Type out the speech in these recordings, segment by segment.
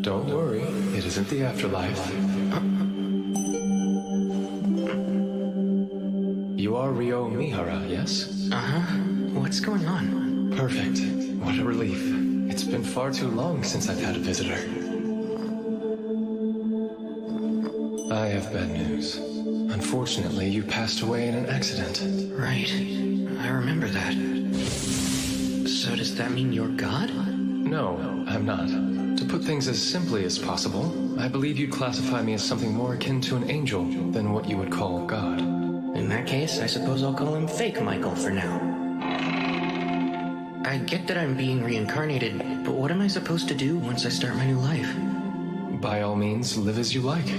Don't worry, it isn't the afterlife. You are Ryo Mihara, yes? Uh-huh. What's going on? Perfect. What a relief. It's been far too long since I've had a visitor. I have bad news. Unfortunately, you passed away in an accident. Right. I remember that. So does that mean you're God? No, I'm not. To put things as simply as possible, I believe you'd classify me as something more akin to an angel than what you would call God. In that case, I suppose I'll call him Fake Michael for now. I get that I'm being reincarnated, but what am I supposed to do once I start my new life? By all means, live as you like.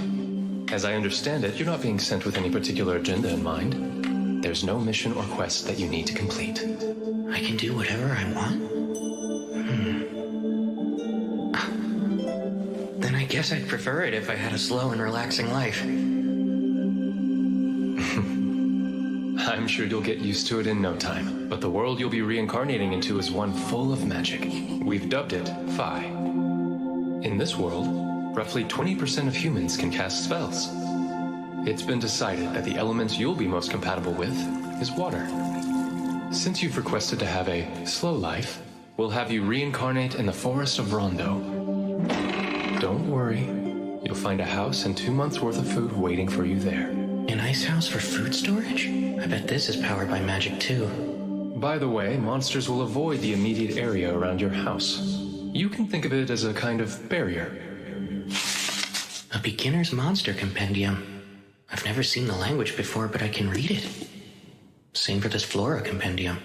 As I understand it, you're not being sent with any particular agenda in mind. There's no mission or quest that you need to complete. I can do whatever I want? Then I guess I'd prefer it if I had a slow and relaxing life. I'm sure you'll get used to it in no time, but the world you'll be reincarnating into is one full of magic. We've dubbed it Phi. In this world, roughly 20% of humans can cast spells. It's been decided that the element you'll be most compatible with is water. Since you've requested to have a slow life, we'll have you reincarnate in the forest of Rondo. Don't worry, you'll find a house and 2 months' worth of food waiting for you there. An ice house for food storage? I bet this is powered by magic too. By the way, monsters will avoid the immediate area around your house. You can think of it as a kind of barrier. A beginner's monster compendium. I've never seen the language before, but I can read it. Same for this flora compendium.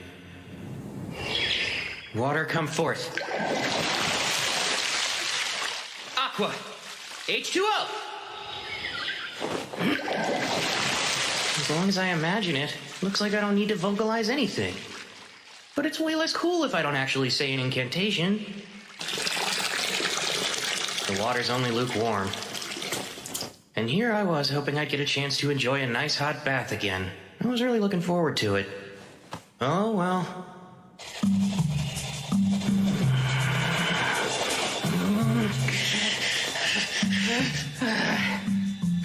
Water, come forth. Aqua! H2O! As long as I imagine it, looks like I don't need to vocalize anything. But it's way less cool if I don't actually say an incantation. The water's only lukewarm. And here I was hoping I'd get a chance to enjoy a nice hot bath again. I was really looking forward to it. Oh well.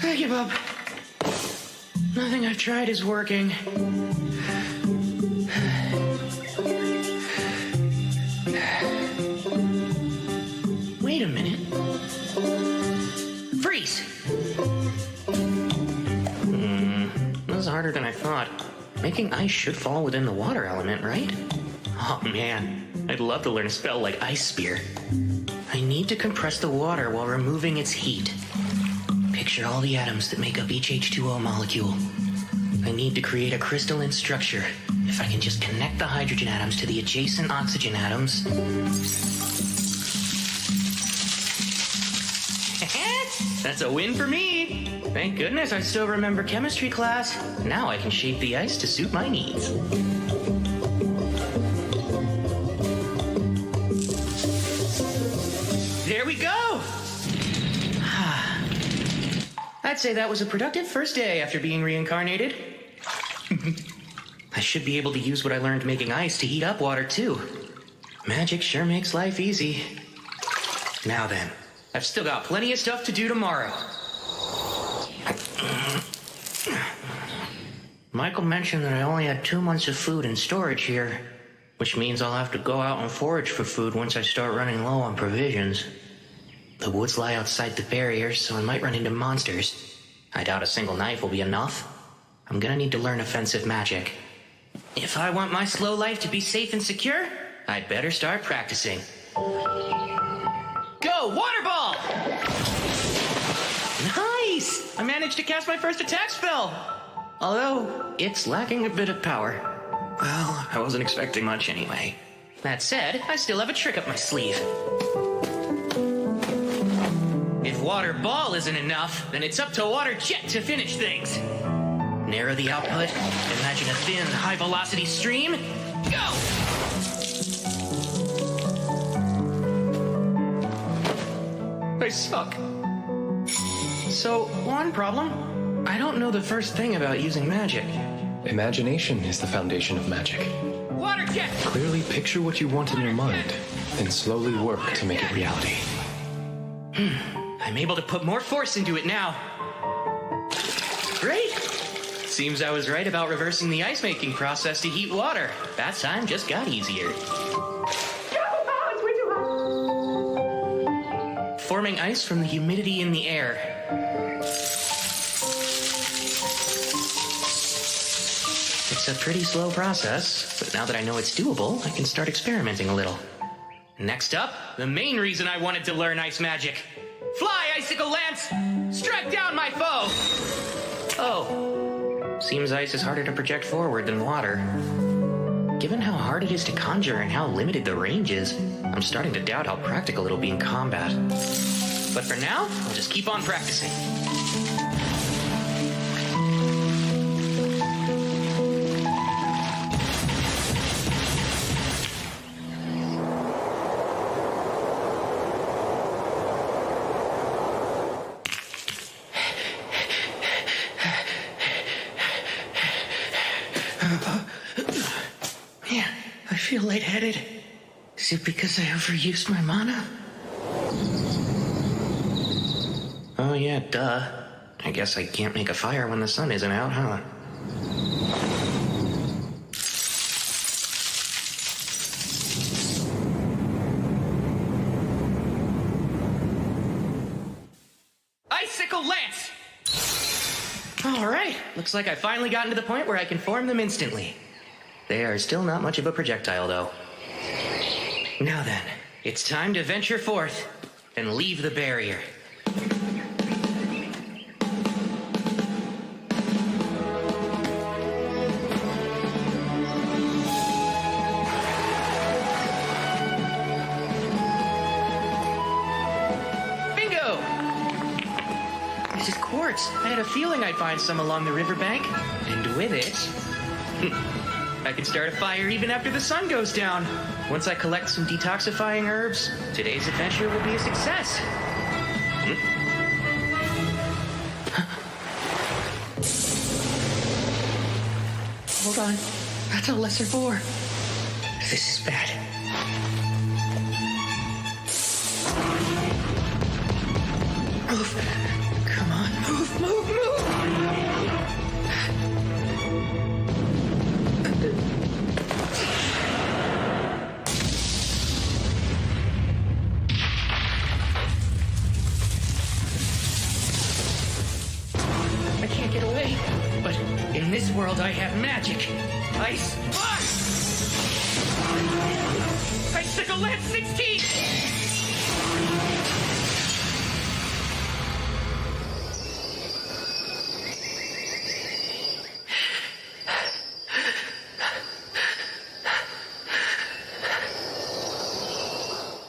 I give up. Nothing I've tried is working. Wait a minute. Freeze! That was harder than I thought. Making ice should fall within the water element, right? Oh man, I'd love to learn a spell like Ice Spear. I need to compress the water while removing its heat. Picture all the atoms that make up each H2O molecule. I need to create a crystalline structure. If I can just connect the hydrogen atoms to the adjacent oxygen atoms. That's a win for me! Thank goodness I still remember chemistry class. Now I can shape the ice to suit my needs. There we go! I'd say that was a productive first day after being reincarnated. I should be able to use what I learned making ice to heat up water too. Magic sure makes life easy. Now then, I've still got plenty of stuff to do tomorrow. Michael mentioned that I only had 2 months of food in storage here, which means I'll have to go out and forage for food once I start running low on provisions. The woods lie outside the barrier, so I might run into monsters. I doubt a single knife will be enough. I'm gonna need to learn offensive magic. If I want my slow life to be safe and secure, I'd better start practicing. Go, water ball! Nice! I managed to cast my first attack spell! Although, it's lacking a bit of power. Well, I wasn't expecting much anyway. That said, I still have a trick up my sleeve. If water ball isn't enough, then it's up to water jet to finish things. Narrow the output, imagine a thin, high-velocity stream. Go! I suck. So, one problem. I don't know the first thing about using magic. Imagination is the foundation of magic. Water jet! Clearly picture what you want in your mind, then slowly work to make it reality. I'm able to put more force into it now. Great! Seems I was right about reversing the ice-making process to heat water. That time just got easier. Forming ice from the humidity in the air. It's a pretty slow process, but now that I know it's doable, I can start experimenting a little. Next up, the main reason I wanted to learn ice magic. Fly, Icicle Lance! Strike down my foe! Oh, seems ice is harder to project forward than water. Given how hard it is to conjure and how limited the range is, I'm starting to doubt how practical it'll be in combat. But for now, I'll just keep on practicing. Man, I feel lightheaded. Is it because I overused my mana? Oh yeah, duh. I guess I can't make a fire when the sun isn't out, huh? Icicle Lance! Alright, looks like I've finally gotten to the point where I can form them instantly. They are still not much of a projectile, though. Now then, it's time to venture forth and leave the barrier. Bingo! This is quartz. I had a feeling I'd find some along the riverbank. And with it, I can start a fire even after the sun goes down. Once I collect some detoxifying herbs, today's adventure will be a success. Hold on. That's a lesser boar. This is bad. Move. Come on. Move, move, move! I can't get away, but in this world I have magic. Ice. Icicle Lance 16!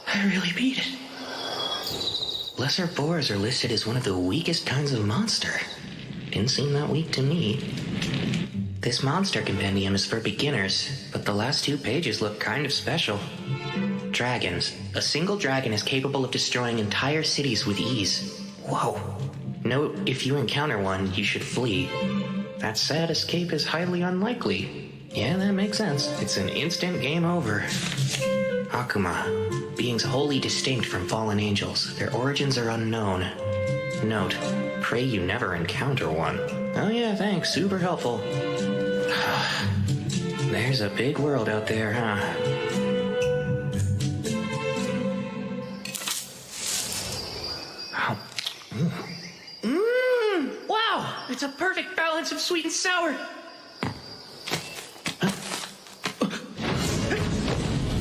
I really beat it. Lesser boars are listed as one of the weakest kinds of monster. Didn't seem that weak to me. This monster compendium is for beginners, but the last 2 pages look kind of special. Dragons. A single dragon is capable of destroying entire cities with ease. Whoa. Note, if you encounter one, you should flee. That said, escape is highly unlikely. Yeah, that makes sense. It's an instant game over. Akuma. Beings wholly distinct from fallen angels. Their origins are unknown. Note, pray you never encounter one. Oh yeah, thanks. Super helpful. There's a big world out there, huh? Wow! It's a perfect balance of sweet and sour.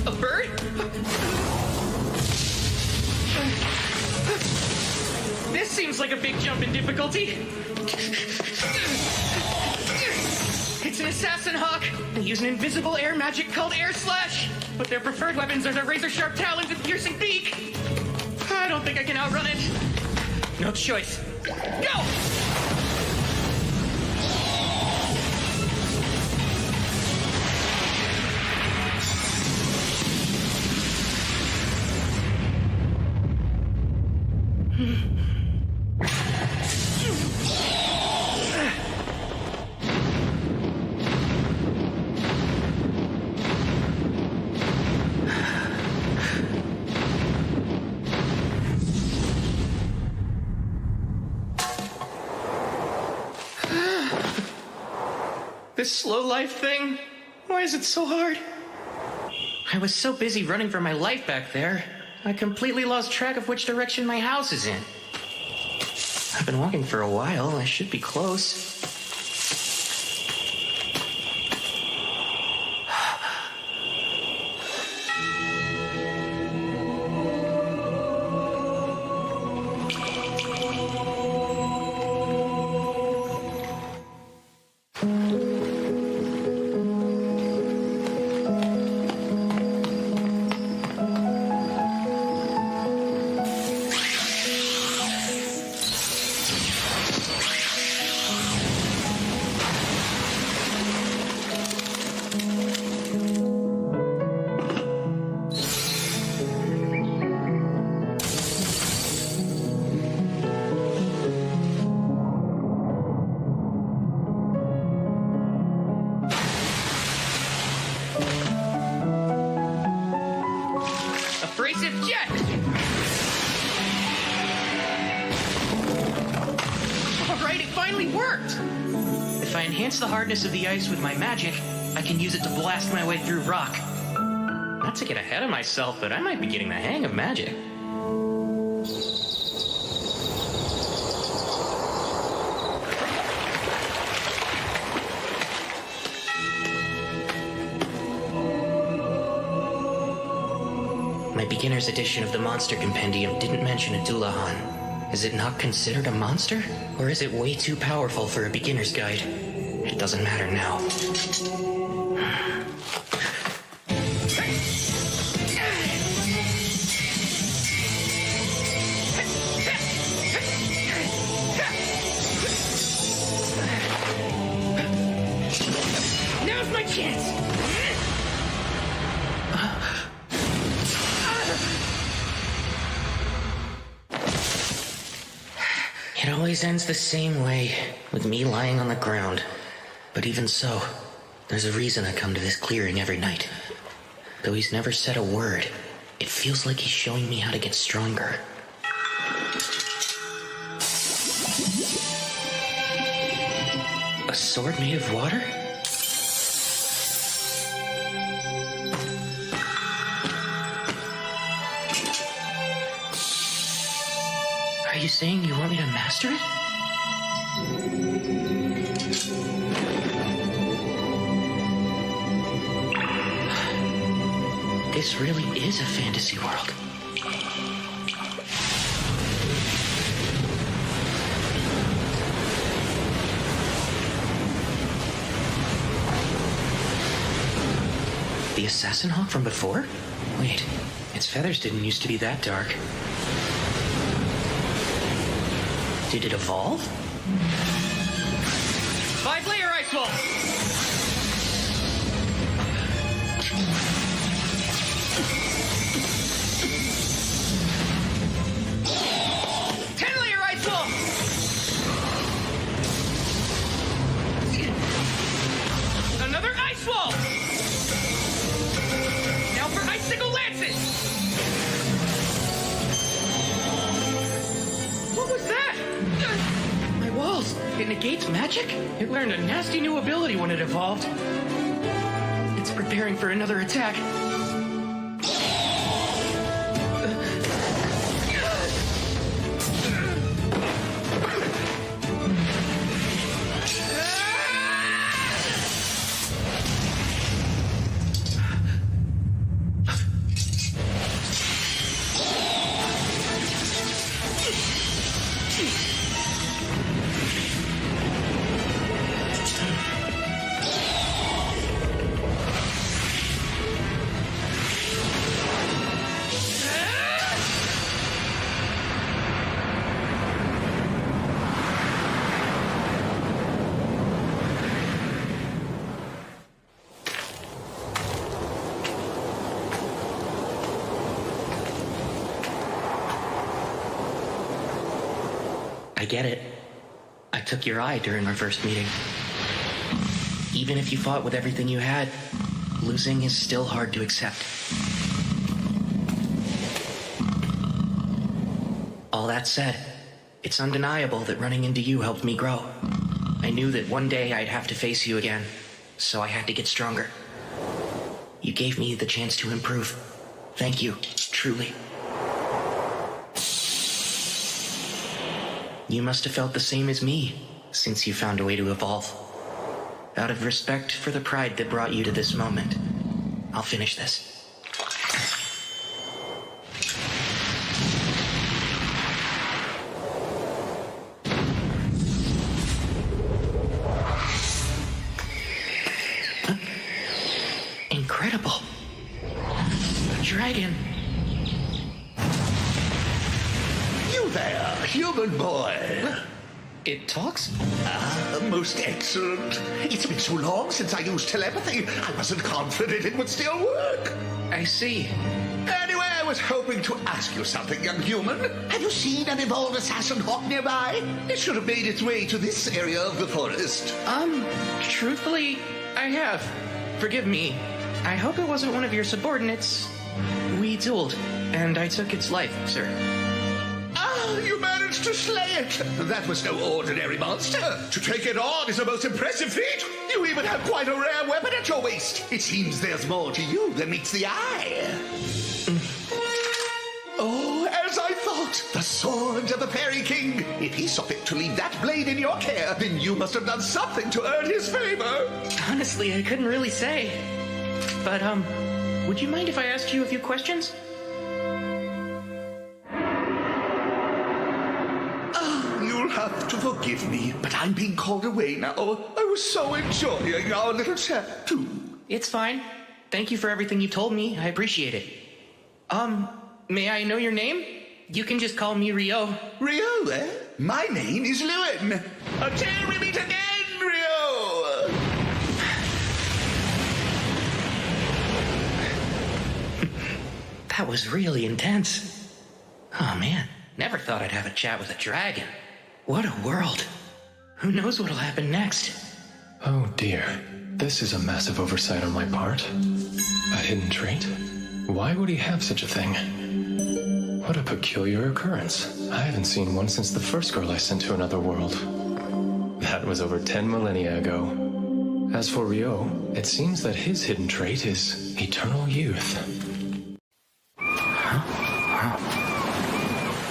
A bird? This seems like a big jump in difficulty. It's an assassin hawk. They use an invisible air magic called Air Slash, but their preferred weapons are their razor-sharp talons and piercing beak. I don't think I can outrun it. No choice. Go! This slow life thing? Why is it so hard? I was so busy running for my life back there, I completely lost track of which direction my house is in. I've been walking for a while. I should be close. If I enhance the hardness of the ice with my magic, I can use it to blast my way through rock. Not to get ahead of myself, but I might be getting the hang of magic. My beginner's edition of the Monster Compendium didn't mention a Doulahan. Is it not considered a monster? Or is it way too powerful for a beginner's guide? It doesn't matter now. Now's my chance! It always ends the same way, with me lying on the ground. But even so, there's a reason I come to this clearing every night. Though he's never said a word, it feels like he's showing me how to get stronger. A sword made of water? Are you saying you want me to master it? This really is a fantasy world. The assassin hawk from before? Wait, its feathers didn't used to be that dark. Did it evolve? 5-layer ice wall! 10-layer ice wall! Another ice wall! Now for icicle lances! What was that? My walls. It negates magic? It learned a nasty new ability when it evolved. It's preparing for another attack. I get it. I took your eye during our first meeting. Even if you fought with everything you had, losing is still hard to accept. All that said, it's undeniable that running into you helped me grow. I knew that one day I'd have to face you again, so I had to get stronger. You gave me the chance to improve. Thank you, truly. You must have felt the same as me, since you found a way to evolve. Out of respect for the pride that brought you to this moment, I'll finish this. Incredible. A dragon. You there, human boy. It talks? Most excellent. It's been so long since I used telepathy, I wasn't confident it would still work. I see. Anyway, I was hoping to ask you something, young human. Have you seen an evolved assassin hawk nearby? It should have made its way to this area of the forest. Truthfully, I have. Forgive me. I hope it wasn't one of your subordinates. We dueled, and I took its life, sir. Ah, you managed to slay it. That was no ordinary monster. To take it on is a most impressive feat. You even have quite a rare weapon at your waist. It seems there's more to you than meets the eye. Oh, as I thought, the sword of the Fairy King. If he saw fit to leave that blade in your care, then you must have done something to earn his favor. Honestly, I couldn't really say. But, would you mind if I asked you a few questions? You'll have to forgive me, but I'm being called away now. I was so enjoying our little chat, too. It's fine. Thank you for everything you told me. I appreciate it. May I know your name? You can just call me Rio. Rio, eh? My name is Lewin. Until we meet again, Rio! That was really intense. Oh man, never thought I'd have a chat with a dragon. What a world. Who knows what'll happen next? Oh dear. This is a massive oversight on my part. A hidden trait? Why would he have such a thing? What a peculiar occurrence. I haven't seen one since the first girl I sent to another world. That was over 10 millennia ago. As for Rio, it seems that his hidden trait is eternal youth.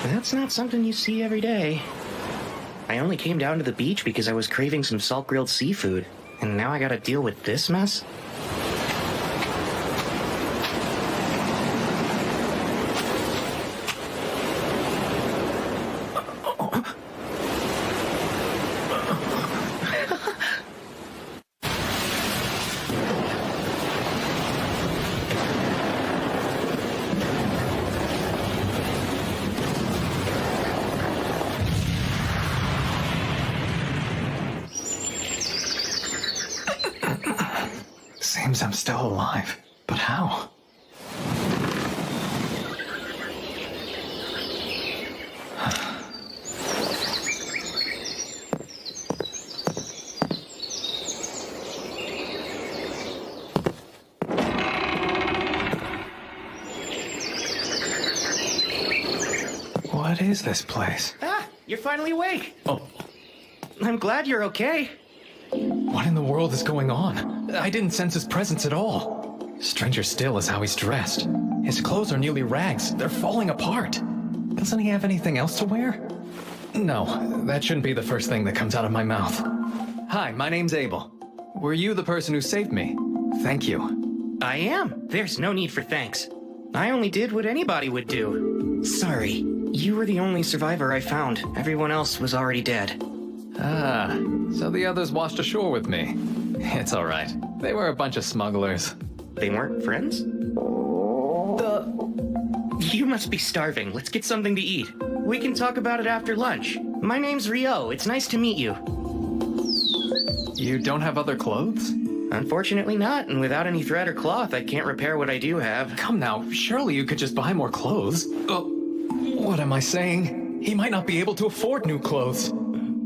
That's not something you see every day. I only came down to the beach because I was craving some salt-grilled seafood, and now I gotta deal with this mess? Seems I'm still alive, but how? What is this place? Ah, you're finally awake. Oh, I'm glad you're okay. what in the world is going on? I didn't sense his presence at all. Stranger still is how he's dressed. His clothes are nearly rags. They're falling apart. Doesn't he have anything else to wear? No, that shouldn't be the first thing that comes out of my mouth. Hi, my name's Abel. Were you the person who saved me? Thank you. I am. There's no need for thanks. I only did what anybody would do. Sorry. You were the only survivor I found. Everyone else was already dead. Ah, so the others washed ashore with me. It's all right. They were a bunch of smugglers. They weren't friends? You must be starving. Let's get something to eat. We can talk about it after lunch. My name's Rio. It's nice to meet you. You don't have other clothes? Unfortunately not, and without any thread or cloth, I can't repair what I do have. Come now, surely you could just buy more clothes. Oh, what am I saying? He might not be able to afford new clothes.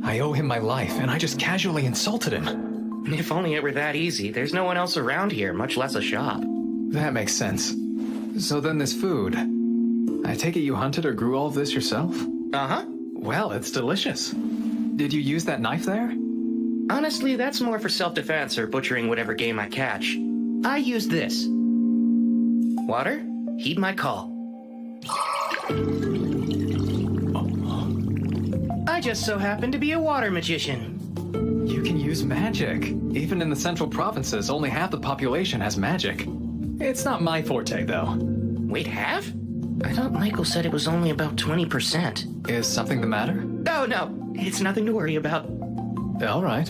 I owe him my life, and I just casually insulted him. If only it were that easy. There's no one else around here, much less a shop. That makes sense. So then this food. I take it you hunted or grew all of this yourself? Uh-huh. Well, it's delicious. Did you use that knife there? Honestly, that's more for self-defense or butchering whatever game I catch. I use this. Water, heed my call. I just so happen to be a water magician. You can use magic. Even in the central provinces, only half the population has magic. It's not my forte, though. Wait, half? I thought Michael said it was only about 20%. Is something the matter? Oh, no. It's nothing to worry about. All right.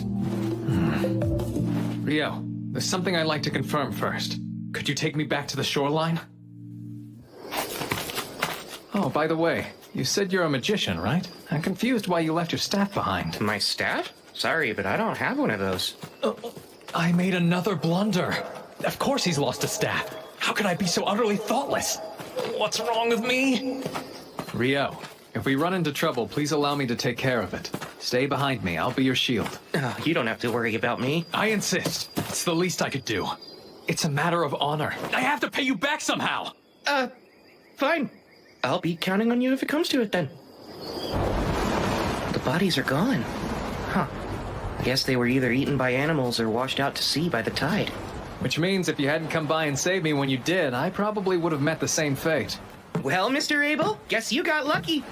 Rio, there's something I'd like to confirm first. Could you take me back to the shoreline? Oh, by the way, you said you're a magician, right? I'm confused why you left your staff behind. My staff? Sorry, but I don't have one of those. I made another blunder. Of course he's lost a staff. How could I be so utterly thoughtless? What's wrong with me? Rio, if we run into trouble, please allow me to take care of it. Stay behind me. I'll be your shield. You don't have to worry about me. I insist. It's the least I could do. It's a matter of honor. I have to pay you back somehow. Fine. I'll be counting on you if it comes to it, then. The bodies are gone. Huh. Guess they were either eaten by animals or washed out to sea by the tide. Which means if you hadn't come by and saved me when you did, I probably would have met the same fate. Well, Mr. Abel, guess you got lucky.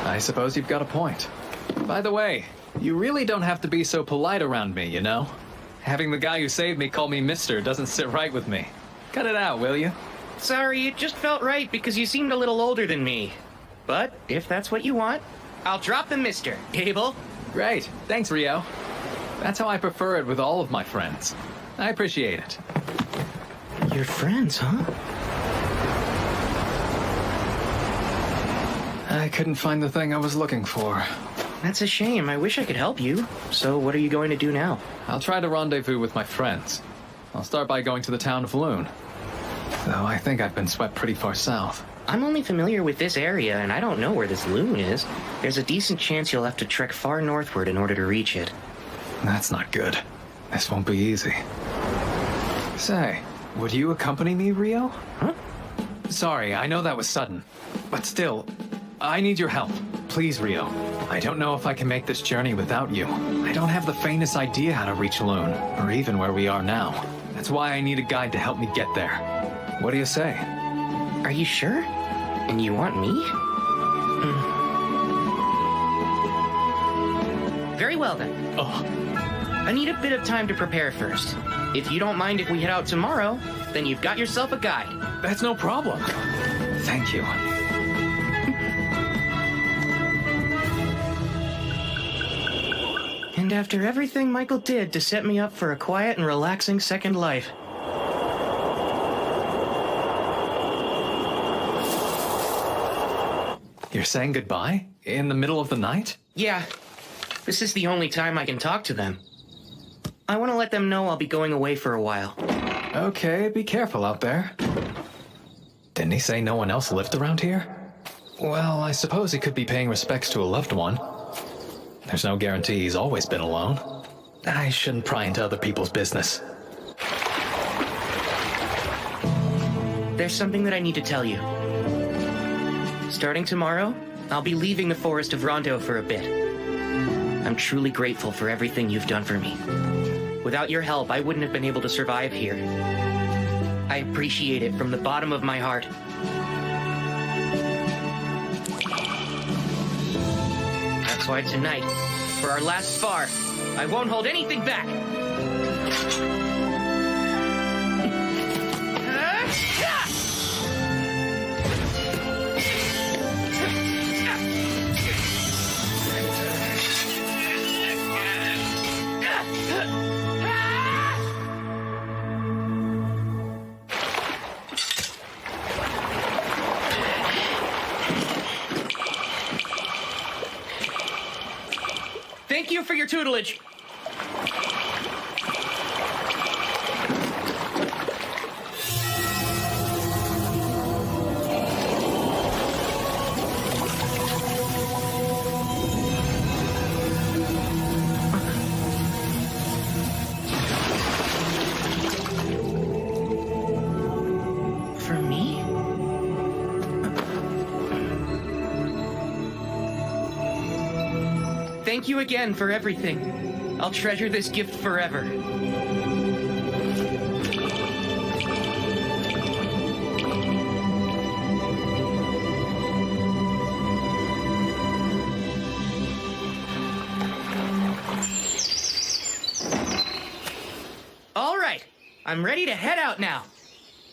I suppose you've got a point. By the way, you really don't have to be so polite around me, you know? Having the guy who saved me call me mister doesn't sit right with me. Cut it out, will you? Sorry, it just felt right because you seemed a little older than me. But if that's what you want, I'll drop the mister, Abel. Great. Thanks, Rio. That's how I prefer it with all of my friends. I appreciate it. You're friends, huh? I couldn't find the thing I was looking for. That's a shame. I wish I could help you. So what are you going to do now? I'll try to rendezvous with my friends. I'll start by going to the town of Loon. Though I think I've been swept pretty far south. I'm only familiar with this area, and I don't know where this loon is. There's a decent chance you'll have to trek far northward in order to reach it. That's not good. This won't be easy. Say, would you accompany me, Rio? Huh? Sorry, I know that was sudden. But still, I need your help. Please, Rio. I don't know if I can make this journey without you. I don't have the faintest idea how to reach Loon, or even where we are now. That's why I need a guide to help me get there. What do you say? Are you sure? And you want me? Very well, then. Oh, I need a bit of time to prepare first. If you don't mind if we head out tomorrow, then you've got yourself a guide. that's no problem. Thank you. And after everything Michael did to set me up for a quiet and relaxing second life. You're saying goodbye? In the middle of the night? Yeah, this is the only time I can talk to them. I want to let them know I'll be going away for a while. Okay, be careful out there. Didn't he say no one else lived around here? Well, I suppose he could be paying respects to a loved one. There's no guarantee he's always been alone. I shouldn't pry into other people's business. There's something that I need to tell you. Starting tomorrow, I'll be leaving the forest of Rondo for a bit. I'm truly grateful for everything you've done for me. Without your help, I wouldn't have been able to survive here. I appreciate it from the bottom of my heart. That's why tonight, for our last spar, I won't hold anything back. Thank you for your tutelage. For me? Thank you again for everything. I'll treasure this gift forever. All right, I'm ready to head out now.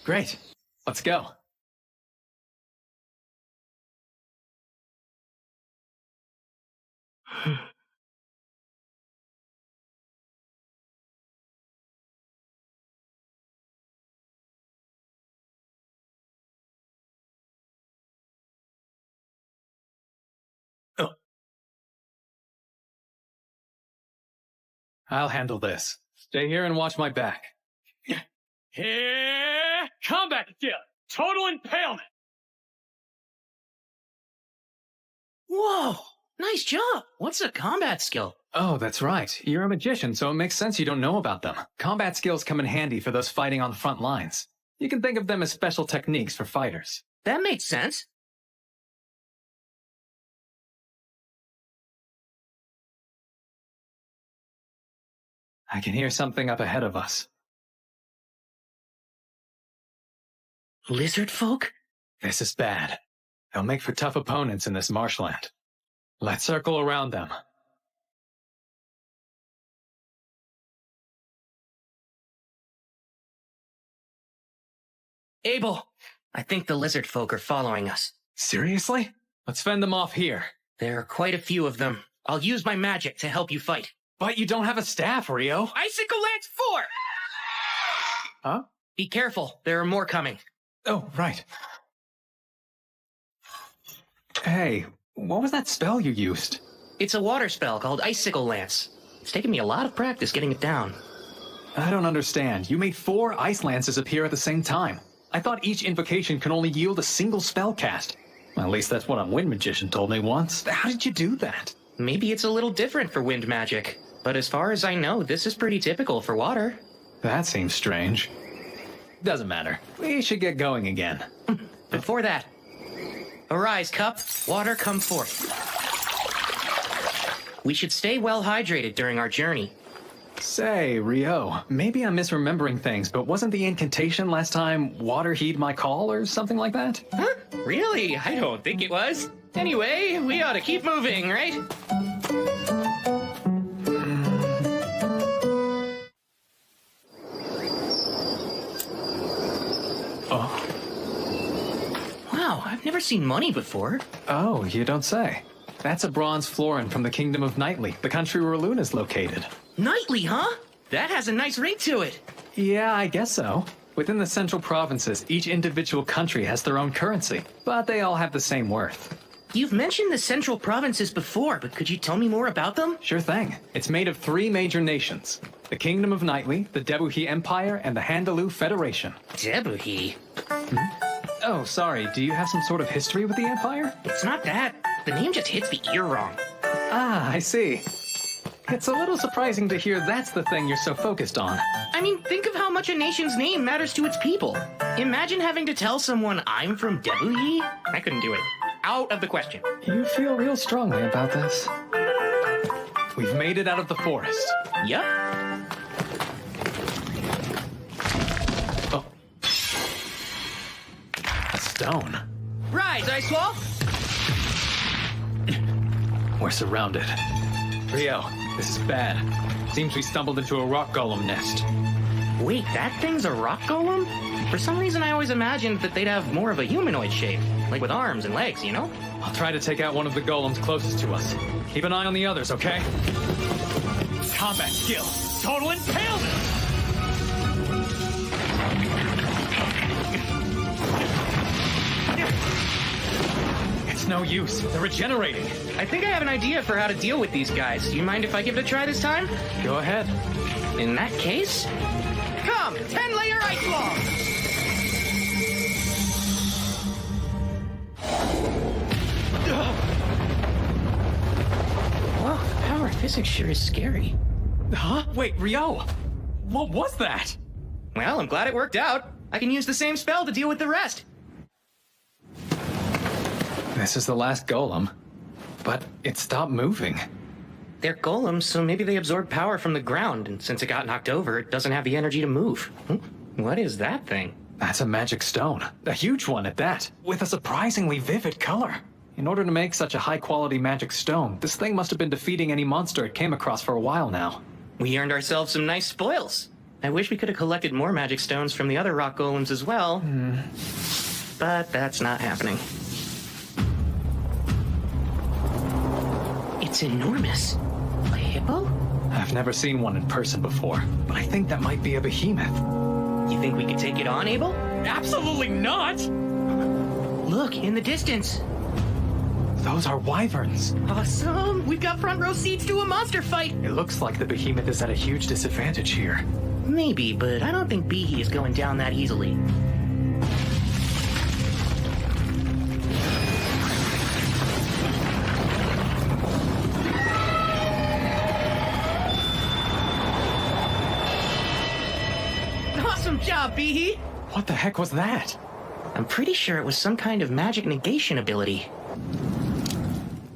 Great. Let's go. Oh. I'll handle this. Stay here and watch my back. Here, combat skill, total impalement. Whoa, nice job. What's a combat skill? Oh, that's right. You're a magician, so it makes sense you don't know about them. Combat skills come in handy for those fighting on the front lines. You can think of them as special techniques for fighters. That makes sense. I can hear something up ahead of us. Lizard folk? This is bad. They'll make for tough opponents in this marshland. Let's circle around them. Abel, I think the lizard folk are following us. Seriously? Let's fend them off here. There are quite a few of them. I'll use my magic to help you fight. But you don't have a staff, Rio. Icicle Lance 4! Huh? Be careful, there are more coming. Oh, right. Hey, what was that spell you used? It's a water spell called Icicle Lance. It's taken me a lot of practice getting it down. I don't understand. You made 4 ice lances appear at the same time. I thought each invocation can only yield a single spell cast. At least that's what a wind magician told me once. How did you do that? Maybe it's a little different for wind magic, but as far as I know, this is pretty typical for water. That seems strange. Doesn't matter. We should get going again. Before that, arise, cup. Water, come forth. We should stay well hydrated during our journey. Say, Rio, maybe I'm misremembering things, but wasn't the incantation last time water heed my call or something like that? Huh? Really? I don't think it was. Anyway, we ought to keep moving, right? Wow, I've never seen money before. Oh, you don't say. That's a bronze florin from the Kingdom of Nightly, the country where Luna's located. Nightly, huh? That has a nice ring to it. Yeah, I guess so. Within the central provinces, each individual country has their own currency, but they all have the same worth. You've mentioned the central provinces before, but could you tell me more about them? Sure thing. It's made of 3 major nations. The Kingdom of Nightly, the Debuhi Empire, and the Handaloo Federation. Debuhi? Oh, sorry, do you have some sort of history with the Empire? It's not that. The name just hits the ear wrong. Ah, I see. It's a little surprising to hear that's the thing you're so focused on. I mean, think of how much a nation's name matters to its people. Imagine having to tell someone I'm from Debuhi. I couldn't do it. Out of the question. You feel real strongly about this. We've made it out of the forest. Yup. Oh. A stone. Rise, Ice Wall! We're surrounded. Rio, this is bad. Seems we stumbled into a rock golem nest. Wait, that thing's a rock golem? For some reason, I always imagined that they'd have more of a humanoid shape, like with arms and legs, you know? I'll try to take out one of the golems closest to us. Keep an eye on the others, okay? Combat skill, total impalement. It's no use. They're regenerating. I think I have an idea for how to deal with these guys. Do you mind if I give it a try this time? Go ahead. In that case, come, 10-layer ice wall! Wow, the power of physics sure is scary. Huh? Wait, Rio! What was that? Well, I'm glad it worked out. I can use the same spell to deal with the rest. This is the last golem. But it stopped moving. They're golems, so maybe they absorb power from the ground, and since it got knocked over, it doesn't have the energy to move. What is that thing? That's a magic stone. A huge one at that, with a surprisingly vivid color. In order to make such a high-quality magic stone, this thing must have been defeating any monster it came across for a while now. We earned ourselves some nice spoils. I wish we could have collected more magic stones from the other rock golems as well. But that's not happening. It's enormous. A hippo? I've never seen one in person before, but I think that might be a behemoth. You think we could take it on, Abel? Absolutely not! Look, in the distance. Those are wyverns. Awesome! We've got front row seats to a monster fight! It looks like the behemoth is at a huge disadvantage here. Maybe, but I don't think Behe is going down that easily. Awesome job, Behe! What the heck was that? I'm pretty sure it was some kind of magic negation ability.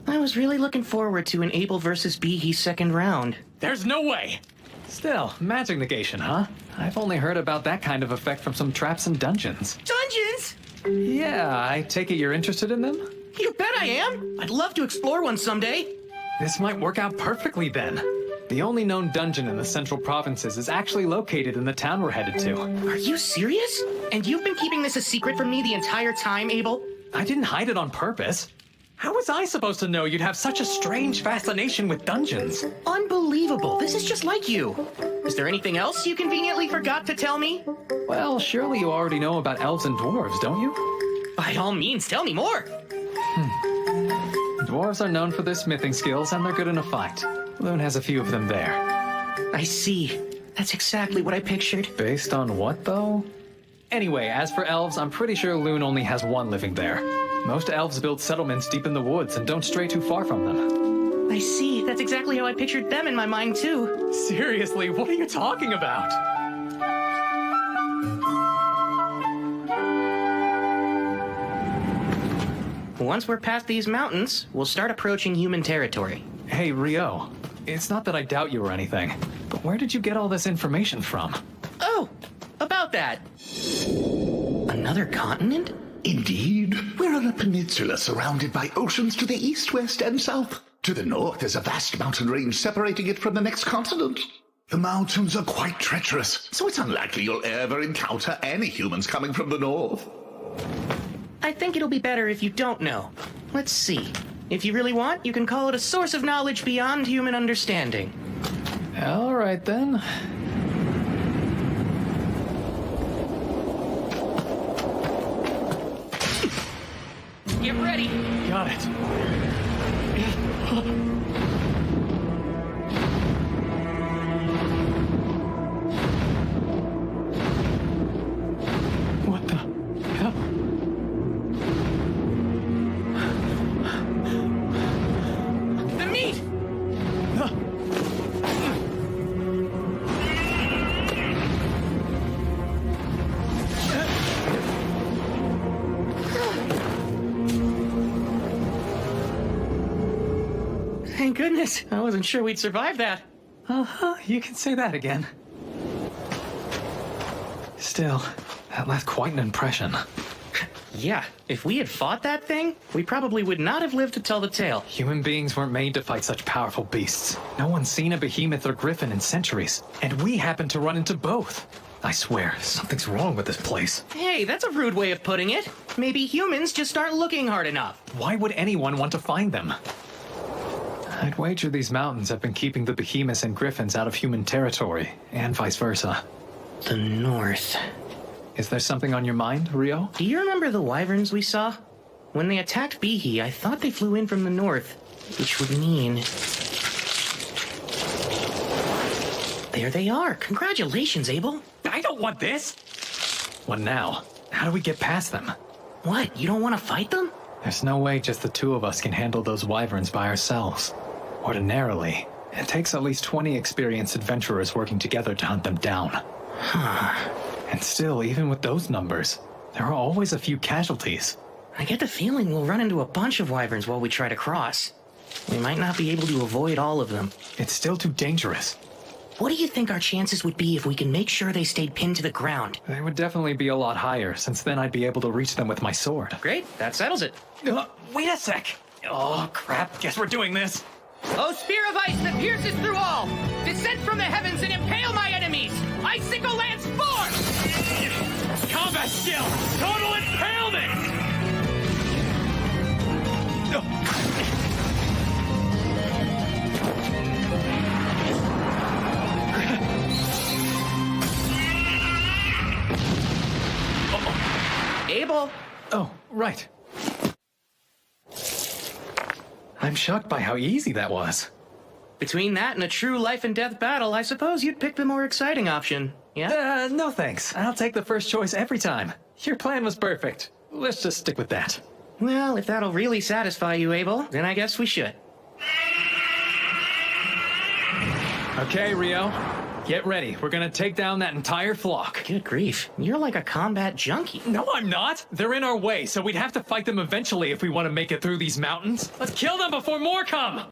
I was really looking forward to an Abel versus Behe second round. There's no way! Still, magic negation, huh? I've only heard about that kind of effect from some traps and dungeons. Dungeons? Yeah, I take it you're interested in them? You bet I am! I'd love to explore one someday. This might work out perfectly then. The only known dungeon in the central provinces is actually located in the town we're headed to. Are you serious? And you've been keeping this a secret from me the entire time, Abel? I didn't hide it on purpose. How was I supposed to know you'd have such a strange fascination with dungeons? Unbelievable. This is just like you. Is there anything else you conveniently forgot to tell me? Well, surely you already know about elves and dwarves, don't you? By all means, tell me more. Dwarves are known for their smithing skills, and they're good in a fight. Loon has a few of them there. I see. That's exactly what I pictured. Based on what, though? Anyway, as for elves, I'm pretty sure Loon only has one living there. Most elves build settlements deep in the woods and don't stray too far from them. I see. That's exactly how I pictured them in my mind, too. Seriously, what are you talking about? Once we're past these mountains, we'll start approaching human territory. Hey, Rio. It's not that I doubt you or anything, but where did you get all this information from? Oh, about that. Another continent? Indeed. We're on a peninsula surrounded by oceans to the east, west, and south. To the north is a vast mountain range separating it from the next continent. The mountains are quite treacherous, so it's unlikely you'll ever encounter any humans coming from the north. I think it'll be better if you don't know. Let's see. If you really want, you can call it a source of knowledge beyond human understanding. All right, then. Get ready. Got it. What the hell? The meat! Thank goodness. I wasn't sure we'd survive that. Uh-huh, you can say that again. Still, that left quite an impression. Yeah, if we had fought that thing, we probably would not have lived to tell the tale. Human beings weren't made to fight such powerful beasts. No one's seen a behemoth or griffin in centuries, and we happened to run into both. I swear, something's wrong with this place. Hey, that's a rude way of putting it. Maybe humans just aren't looking hard enough. Why would anyone want to find them? I'd wager these mountains have been keeping the behemoths and griffins out of human territory, and vice versa. The north. Is there something on your mind, Rio? Do you remember the wyverns we saw? When they attacked Behe, I thought they flew in from the north, which would mean... There they are. Congratulations, Abel. I don't want this! What now? How do we get past them? What, you don't want to fight them? There's no way just the two of us can handle those wyverns by ourselves. Ordinarily, it takes at least 20 experienced adventurers working together to hunt them down. And still, even with those numbers, there are always a few casualties. I get the feeling we'll run into a bunch of wyverns while we try to cross. We might not be able to avoid all of them. It's still too dangerous. What do you think our chances would be if we can make sure they stayed pinned to the ground? They would definitely be a lot higher, since then I'd be able to reach them with my sword. Great, that settles it. Wait a sec! Oh, crap. Guess we're doing this. Oh, spear of ice that pierces through all! Descend from the heavens and impale my enemies! Icicle lance forth! Combat skill! Total impalement! Abel! Oh, right. I'm shocked by how easy that was. Between that and a true life and death battle, I suppose you'd pick the more exciting option, yeah? No thanks. I'll take the first choice every time. Your plan was perfect. Let's just stick with that. Well, if that'll really satisfy you, Abel, then I guess we should. Okay, Rio. Get ready. We're gonna take down that entire flock. Good grief, you're like a combat junkie. No, I'm not. They're in our way, so we'd have to fight them eventually if we want to make it through these mountains. Let's kill them before more come!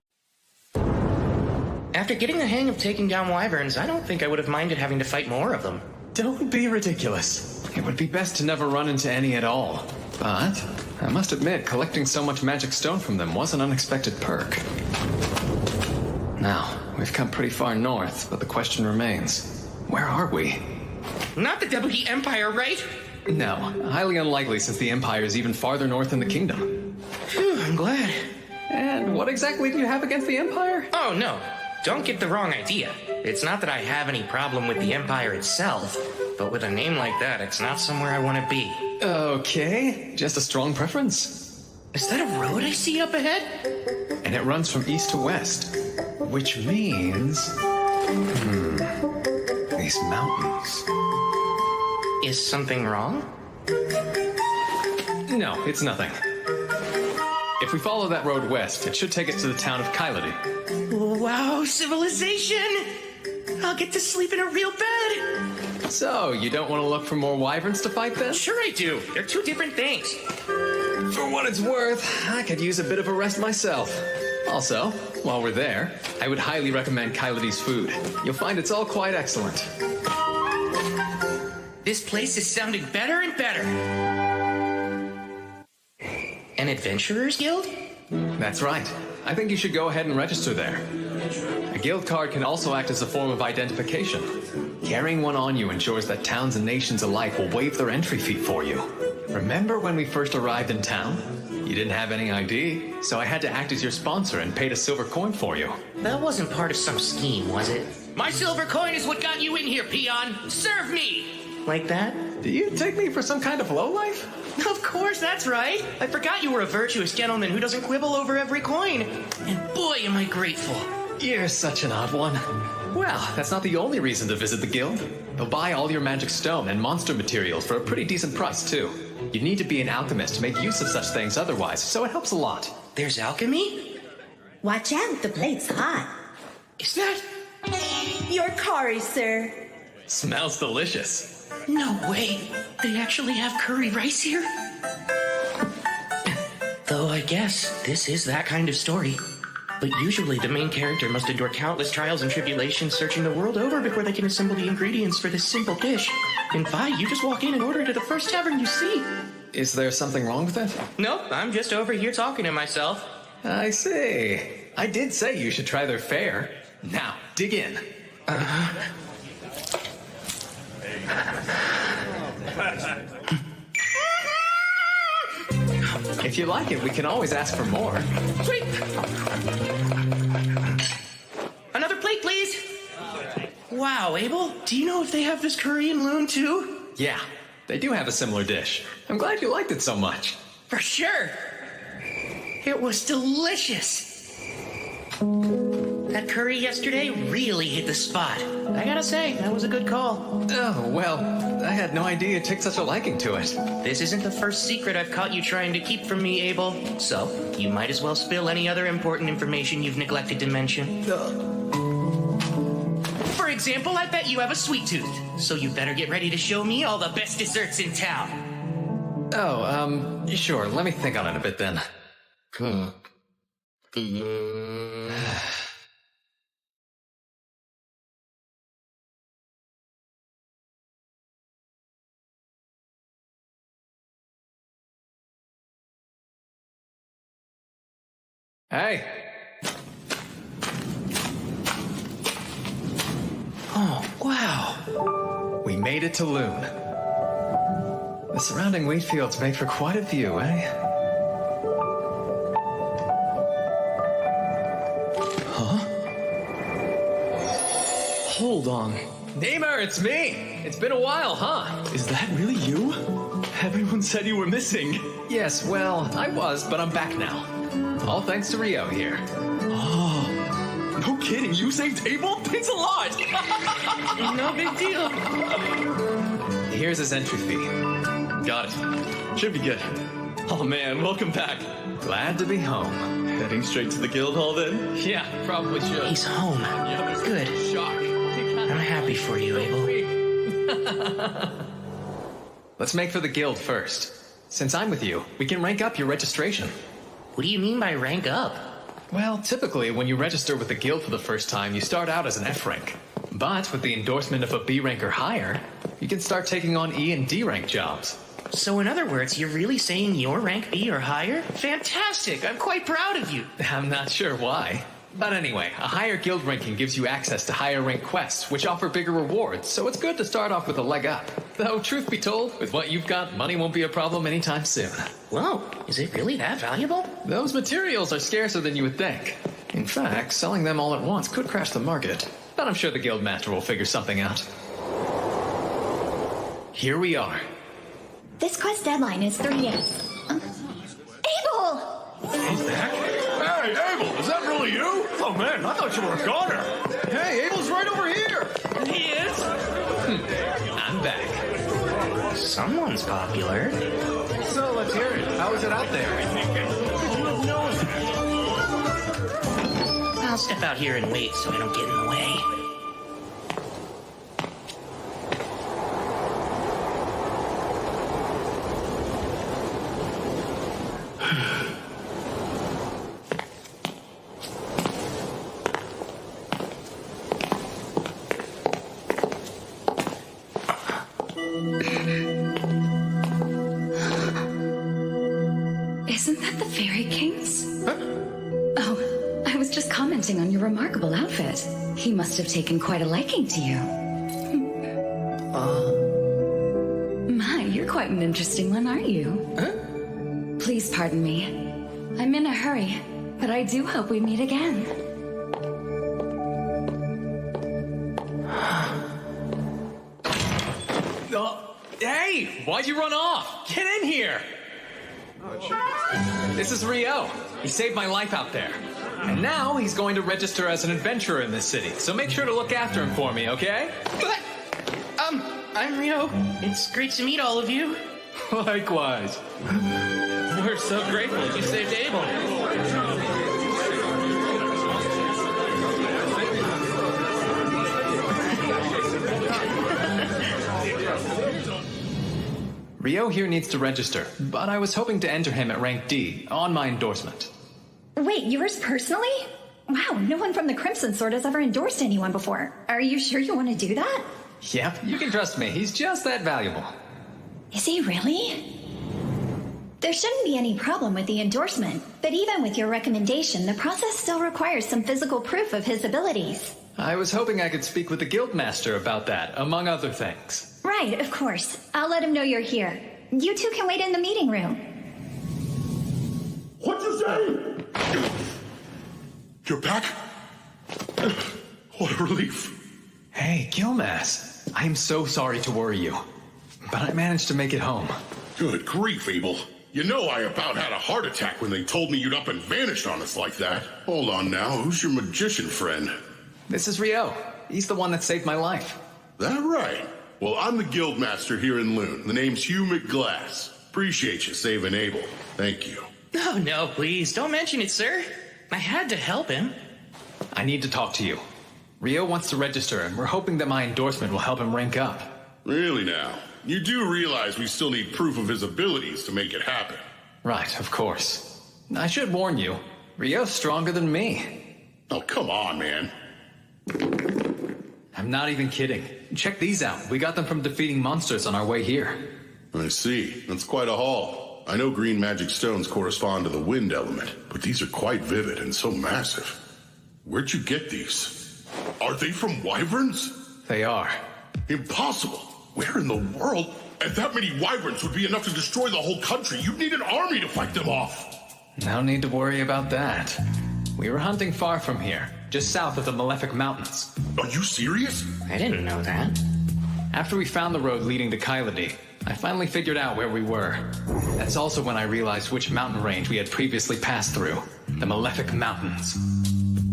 After getting the hang of taking down wyverns, I don't think I would have minded having to fight more of them. Don't be ridiculous. It would be best to never run into any at all. But I must admit, collecting so much magic stone from them was an unexpected perk. Now, we've come pretty far north, but the question remains, where are we? Not the WD Empire, right? No, highly unlikely since the Empire is even farther north in the kingdom. Phew, I'm glad. And what exactly do you have against the Empire? Oh, no. Don't get the wrong idea. It's not that I have any problem with the Empire itself, but with a name like that, it's not somewhere I want to be. Okay, just a strong preference. Is that a road I see up ahead? And it runs from east to west, which means... these mountains. Is something wrong? No, it's nothing. If we follow that road west, it should take us to the town of Kylity. Wow, civilization! I'll get to sleep in a real bed! So, you don't want to look for more wyverns to fight then? Sure I do. They're two different things. For what it's worth, I could use a bit of a rest myself. Also, while we're there, I would highly recommend Kylity's food. You'll find it's all quite excellent. This place is sounding better and better. An adventurer's guild? That's right. I think you should go ahead and register there. A guild card can also act as a form of identification. Carrying one on you ensures that towns and nations alike will waive their entry fee for you. Remember when we first arrived in town? You didn't have any ID, so I had to act as your sponsor and paid a silver coin for you. That wasn't part of some scheme, was it? My silver coin is what got you in here, peon! Serve me! Like that? Do you take me for some kind of lowlife? Of course, that's right! I forgot you were a virtuous gentleman who doesn't quibble over every coin. And boy, am I grateful. You're such an odd one. Well, that's not the only reason to visit the guild. They'll buy all your magic stone and monster materials for a pretty decent price, too. You need to be an alchemist to make use of such things otherwise, so it helps a lot. There's alchemy? Watch out, the plate's hot. Is that... Your curry, sir. Smells delicious. No way. They actually have curry rice here? Though I guess this is that kind of story. But usually the main character must endure countless trials and tribulations searching the world over before they can assemble the ingredients for this simple dish. In Vi, you just walk in and order it at the first tavern you see. Is there something wrong with it? Nope, I'm just over here talking to myself. I see. I did say you should try their fare. Now, dig in. If you like it, we can always ask for more. Sweet! Another plate, please! Wow, Abel, do you know if they have this curry in Loon too? Yeah, they do have a similar dish. I'm glad you liked it so much. For sure! It was delicious! That curry yesterday really hit the spot. I gotta say, that was a good call. Oh, well, I had no idea you'd take such a liking to it. This isn't the first secret I've caught you trying to keep from me, Abel. So, you might as well spill any other important information you've neglected to mention. For example, I bet you have a sweet tooth. So you better get ready to show me all the best desserts in town. Oh, sure, let me think on it a bit then. Hey! Oh, wow. We made it to Loon. The surrounding wheat fields make for quite a view, eh? Hold on. Namer, it's me! It's been a while, huh? Is that really you? Everyone said you were missing. Yes, well, I was, but I'm back now. All thanks to Rio here. No kidding, you saved Abel? Thanks a lot! No big deal. Here's his entry fee. Got it. Should be good. Oh man, welcome back. Glad to be home. Heading straight to the guild hall then? Yeah, probably should. He's home. Good. Shock. I'm happy for you, Abel. Let's make for the guild first. Since I'm with you, we can rank up your registration. What do you mean by rank up? Well, typically, when you register with the guild for the first time, you start out as an F rank. But with the endorsement of a B rank or higher, you can start taking on E and D rank jobs. So in other words, you're really saying you're rank B or higher? Fantastic! I'm quite proud of you. I'm not sure why. But anyway, a higher guild ranking gives you access to higher rank quests, which offer bigger rewards, so it's good to start off with a leg up. Though, truth be told, with what you've got, money won't be a problem anytime soon. Whoa, is it really that valuable? Those materials are scarcer than you would think. In fact, selling them all at once could crash the market. But I'm sure the guild master will figure something out. Here we are. This quest deadline is 3 days. Abel! Hey, Abel, is that really you? Oh man, I thought you were a goner. Hey, Abel's right over here. He is? I'm back. Someone's popular. So, let's hear it. How is it out there? I'll step out here and wait so I don't get in the way. Isn't that the Fairy King's? Huh? Oh, I was just commenting on your remarkable outfit. He must have taken quite a liking to you. My, you're quite an interesting one, aren't you? Huh? Please pardon me. I'm in a hurry, but I do hope we meet again. Hey! Why'd you run off? Get in here! This is Rio. He saved my life out there. And now he's going to register as an adventurer in this city, so make sure to look after him for me, okay? I'm Rio. It's great to meet all of you. Likewise. We're so grateful you saved Abel. Rio here needs to register, but I was hoping to enter him at rank D on my endorsement. Wait, yours personally? Wow, no one from the Crimson Sword has ever endorsed anyone before. Are you sure you want to do that? Yep, you can trust me. He's just that valuable. Is he really? There shouldn't be any problem with the endorsement, but even with your recommendation, the process still requires some physical proof of his abilities. I was hoping I could speak with the guildmaster about that, among other things. Right, of course. I'll let him know you're here. You two can wait in the meeting room. What'd you say? You're back? What a relief. Hey, Gilmas. I'm so sorry to worry you, but I managed to make it home. Good grief, Abel. You know I about had a heart attack when they told me you'd up and vanished on us like that. Hold on now, who's your magician friend? This is Rio. He's the one that saved my life. That right? Well, I'm the guildmaster here in Loon. The name's Hugh McGlass. Appreciate you saving Abel. Thank you. Oh, no, please. Don't mention it, sir. I had to help him. I need to talk to you. Rio wants to register, and we're hoping that my endorsement will help him rank up. Really now? You do realize we still need proof of his abilities to make it happen. Right, of course. I should warn you, Ryo's stronger than me. Oh, come on, man. I'm not even kidding. Check these out. We got them from defeating monsters on our way here. I see. That's quite a haul. I know green magic stones correspond to the wind element, but these are quite vivid and so massive. Where'd you get these? Are they from wyverns? They are. Impossible. Where in the world? And that many wyverns would be enough to destroy the whole country. You'd need an army to fight them off. No need to worry about that. We were hunting far from here, just south of the Malefic Mountains. Are you serious? I didn't know that. After we found the road leading to Kyladi, I finally figured out where we were. That's also when I realized which mountain range we had previously passed through. The Malefic Mountains.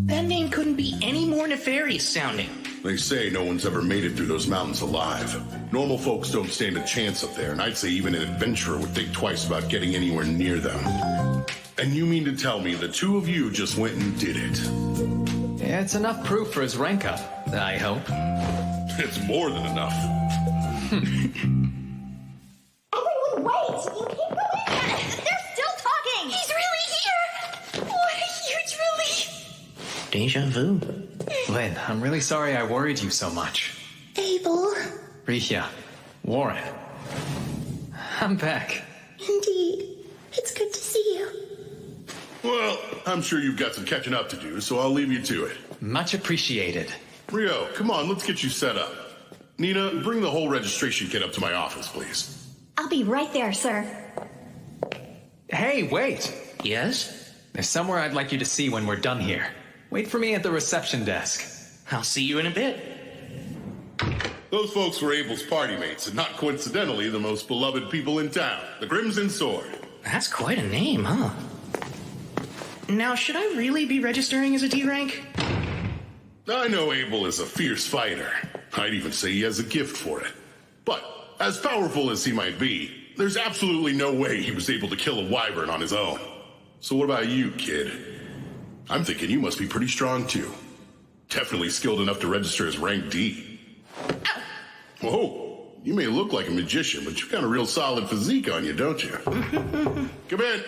That name couldn't be any more nefarious sounding. They say no one's ever made it through those mountains alive. Normal folks don't stand a chance up there, and I'd say even an adventurer would think twice about getting anywhere near them. And you mean to tell me the two of you just went and did it? Yeah, it's enough proof for his rank up, I hope. It's more than enough. Everyone, wait! You can't go in! They're still talking! He's really here! What a huge relief! Deja vu. Lynn, I'm really sorry I worried you so much. Abel. Rihya, Warren. I'm back. Indeed. It's good to see you. Well, I'm sure you've got some catching up to do, so I'll leave you to it. Much appreciated. Rio, come on, let's get you set up. Nina, bring the whole registration kit up to my office, please. I'll be right there, sir. Hey, wait! Yes? There's somewhere I'd like you to see when we're done here. Wait for me at the reception desk. I'll see you in a bit. Those folks were Abel's party mates, and not coincidentally the most beloved people in town, the Crimson Sword. That's quite a name, huh? Now, should I really be registering as a D rank? I know Abel is a fierce fighter. I'd even say he has a gift for it. But, as powerful as he might be, there's absolutely no way he was able to kill a wyvern on his own. So what about you, kid? I'm thinking you must be pretty strong, too. Definitely skilled enough to register as rank D. Ow. Whoa, you may look like a magician, but you've got a real solid physique on you, don't you? Come in.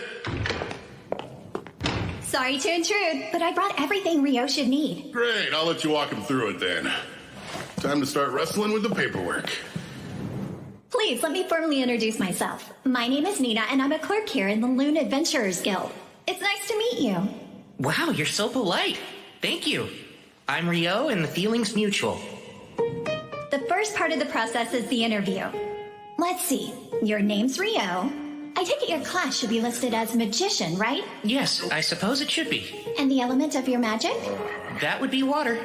Sorry to intrude, but I brought everything Rio should need. Great, I'll let you walk him through it then. Time to start wrestling with the paperwork. Please, let me formally introduce myself. My name is Nina, and I'm a clerk here in the Loon Adventurers Guild. It's nice to meet you. Wow, you're so polite. Thank you. I'm Rio, and the feeling's mutual. The first part of the process is the interview. Let's see. Your name's Rio. I take it your class should be listed as magician, right? Yes, I suppose it should be. And the element of your magic? That would be water.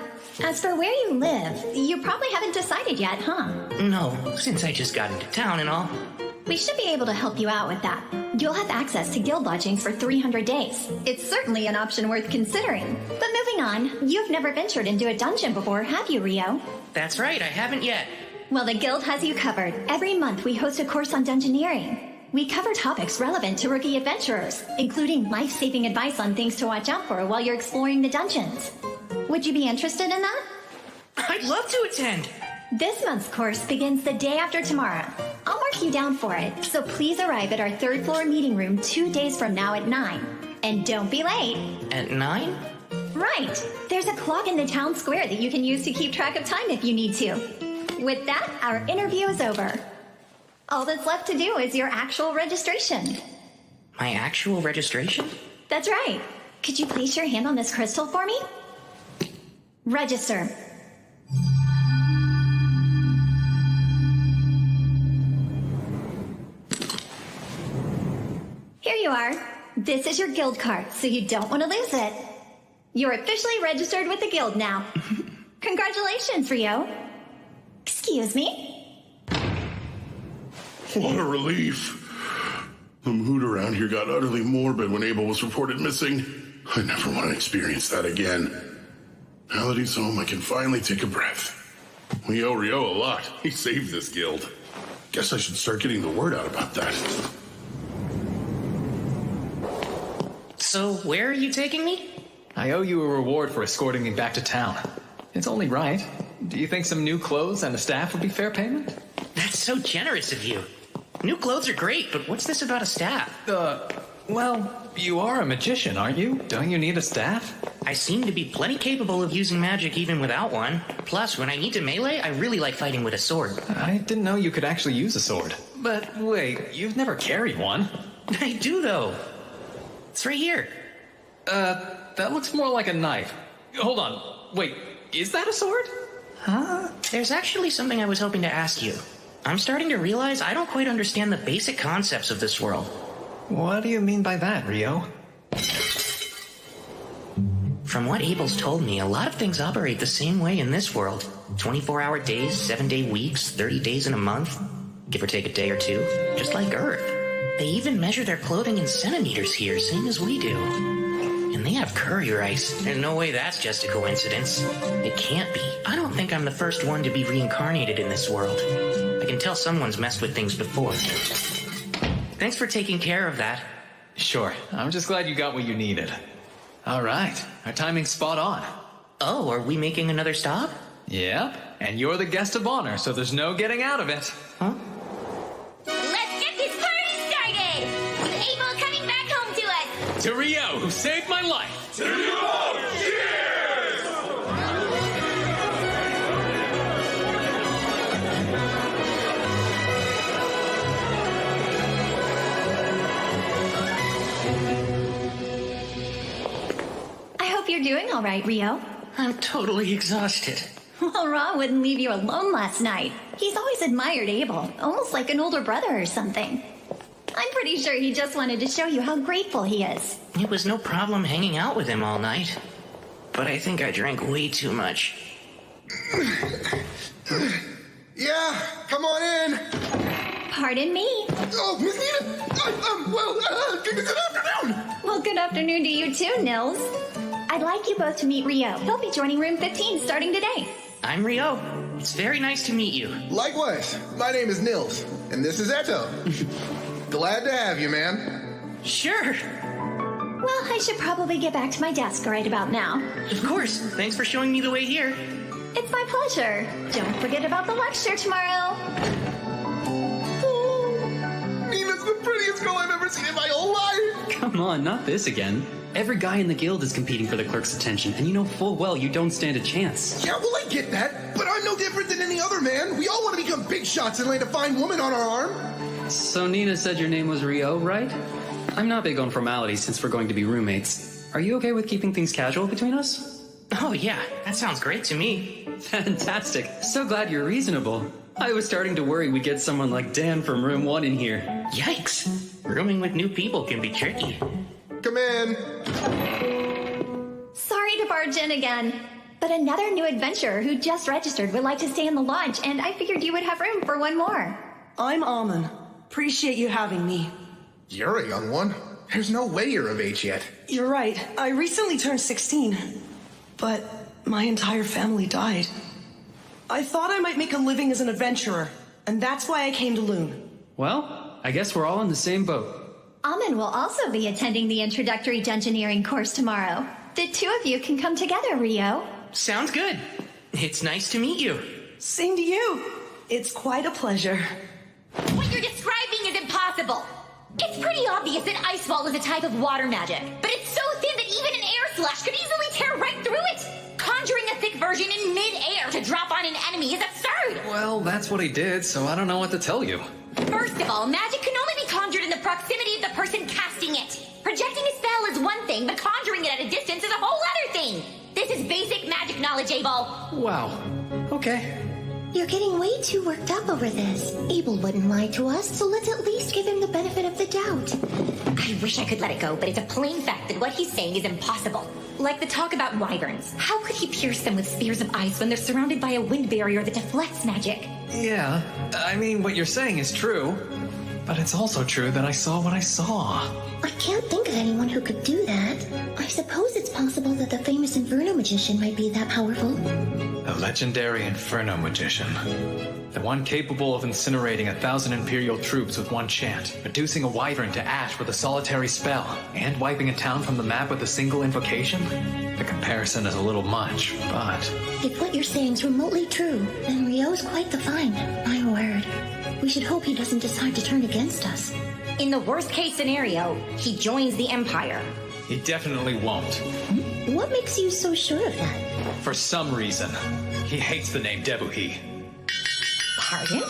As for where you live, you probably haven't decided yet, huh? No, since I just got into town and all. We should be able to help you out with that. You'll have access to guild lodgings for 300 days. It's certainly an option worth considering. But moving on, you've never ventured into a dungeon before, have you, Rio? That's right, I haven't yet. Well, the guild has you covered. Every month we host a course on dungeoneering. We cover topics relevant to rookie adventurers, including life-saving advice on things to watch out for while you're exploring the dungeons. Would you be interested in that? I'd love to attend. This month's course begins the day after tomorrow. I'll mark you down for it, so please arrive at our third floor meeting room 2 days from now at 9. And don't be late. At 9? Right. There's a clock in the town square that you can use to keep track of time if you need to. With that, our interview is over. All that's left to do is your actual registration. My actual registration? That's right. Could you place your hand on this crystal for me? Register. Here you are. This is your guild card, so you don't want to lose it. You're officially registered with the guild now. Congratulations, Rio. Excuse me? What a relief. The mood around here got utterly morbid when Abel was reported missing. I never want to experience that again. Now that he's home, I can finally take a breath. We owe Rio a lot. He saved this guild. Guess I should start getting the word out about that. So, where are you taking me? I owe you a reward for escorting me back to town. It's only right. Do you think some new clothes and a staff would be fair payment? That's so generous of you. New clothes are great, but what's this about a staff? Well, you are a magician, aren't you? Don't you need a staff? I seem to be plenty capable of using magic even without one. Plus, when I need to melee, I really like fighting with a sword. I didn't know you could actually use a sword. But wait, you've never carried one. I do, though. It's right here. That looks more like a knife. Hold on. Wait, is that a sword? Huh? There's actually something I was hoping to ask you. I'm starting to realize I don't quite understand the basic concepts of this world. What do you mean by that, Rio? From what Abel's told me, a lot of things operate the same way in this world. 24-hour days, 7-day weeks, 30 days in a month, give or take a day or two, just like Earth. They even measure their clothing in centimeters here, same as we do. And they have courier ice. There's no way that's just a coincidence. It can't be. I don't think I'm the first one to be reincarnated in this world. I can tell someone's messed with things before. Thanks for taking care of that. Sure. I'm just glad you got what you needed. All right. Our timing's spot on. Oh, are we making another stop? Yep. And you're the guest of honor, so there's no getting out of it. Huh? Let's get this party started! With Abel coming back home to us! To Rio, who saved my life. To you all, cheers! I hope you're doing all right, Rio. I'm totally exhausted. Well, Ra wouldn't leave you alone last night. He's always admired Abel, almost like an older brother or something. I'm pretty sure he just wanted to show you how grateful he is. It was no problem hanging out with him all night. But I think I drank way too much. Yeah, come on in. Pardon me. Oh, Miss Nina. Good afternoon. Well, good afternoon to you too, Nils. I'd like you both to meet Rio. He'll be joining room 15 starting today. I'm Rio. It's very nice to meet you. Likewise, my name is Nils, and this is Eto. Glad to have you, man. Sure. Well, I should probably get back to my desk right about now. Of course. Thanks for showing me the way here. It's my pleasure. Don't forget about the lecture tomorrow. Oh, Nina's the prettiest girl I've ever seen in my whole life. Come on, not this again. Every guy in the guild is competing for the clerk's attention, and you know full well you don't stand a chance. Yeah, well, I get that, but I'm no different than any other man. We all want to become big shots and land a fine woman on our arm. So Nina said your name was Rio, right? I'm not big on formalities since we're going to be roommates. Are you okay with keeping things casual between us? Oh, yeah. That sounds great to me. Fantastic. So glad you're reasonable. I was starting to worry we'd get someone like Dan from room 1 in here. Yikes. Rooming with new people can be tricky. Come in. Sorry to barge in again, but another new adventurer who just registered would like to stay in the lodge, and I figured you would have room for one more. I'm Almond. Appreciate you having me. You're a young one. There's no way you're of age yet. You're right. I recently turned 16, but my entire family died. I thought I might make a living as an adventurer, and that's why I came to Loon. Well, I guess we're all in the same boat. Amin will also be attending the introductory dungeoneering course tomorrow. The two of you can come together, Rio. Sounds good. It's nice to meet you. Same to you. It's quite a pleasure. What you're describing is impossible. It's pretty obvious that ice wall is a type of water magic, but it's so thin that even an air slash could easily tear right through it. Conjuring a thick version in mid-air to drop on an enemy is absurd. Well, that's what he did, so I don't know what to tell you. First of all, magic can only be conjured in the proximity of the person casting it. Projecting a spell is one thing, but conjuring it at a distance is a whole other thing. This is basic magic knowledge, Abel. Wow. Okay. You're getting way too worked up over this. Abel wouldn't lie to us, so let's at least give him the benefit of the doubt. I wish I could let it go, but it's a plain fact that what he's saying is impossible. Like the talk about wyverns. How could he pierce them with spears of ice when they're surrounded by a wind barrier that deflects magic? Yeah, I mean, what you're saying is true. But it's also true that I saw what I saw. I can't think of anyone who could do that. I suppose it's possible that the famous Inferno magician might be that powerful. The legendary Inferno magician. The one capable of incinerating 1,000 Imperial troops with one chant, reducing a wyvern to ash with a solitary spell, and wiping a town from the map with a single invocation? The comparison is a little much, but... If what you're saying's remotely true, then Rio's quite the find. My word. We should hope he doesn't decide to turn against us. In the worst case scenario, he joins the Empire. He definitely won't. What makes you so sure of that? For some reason, he hates the name Debuhi. Pardon?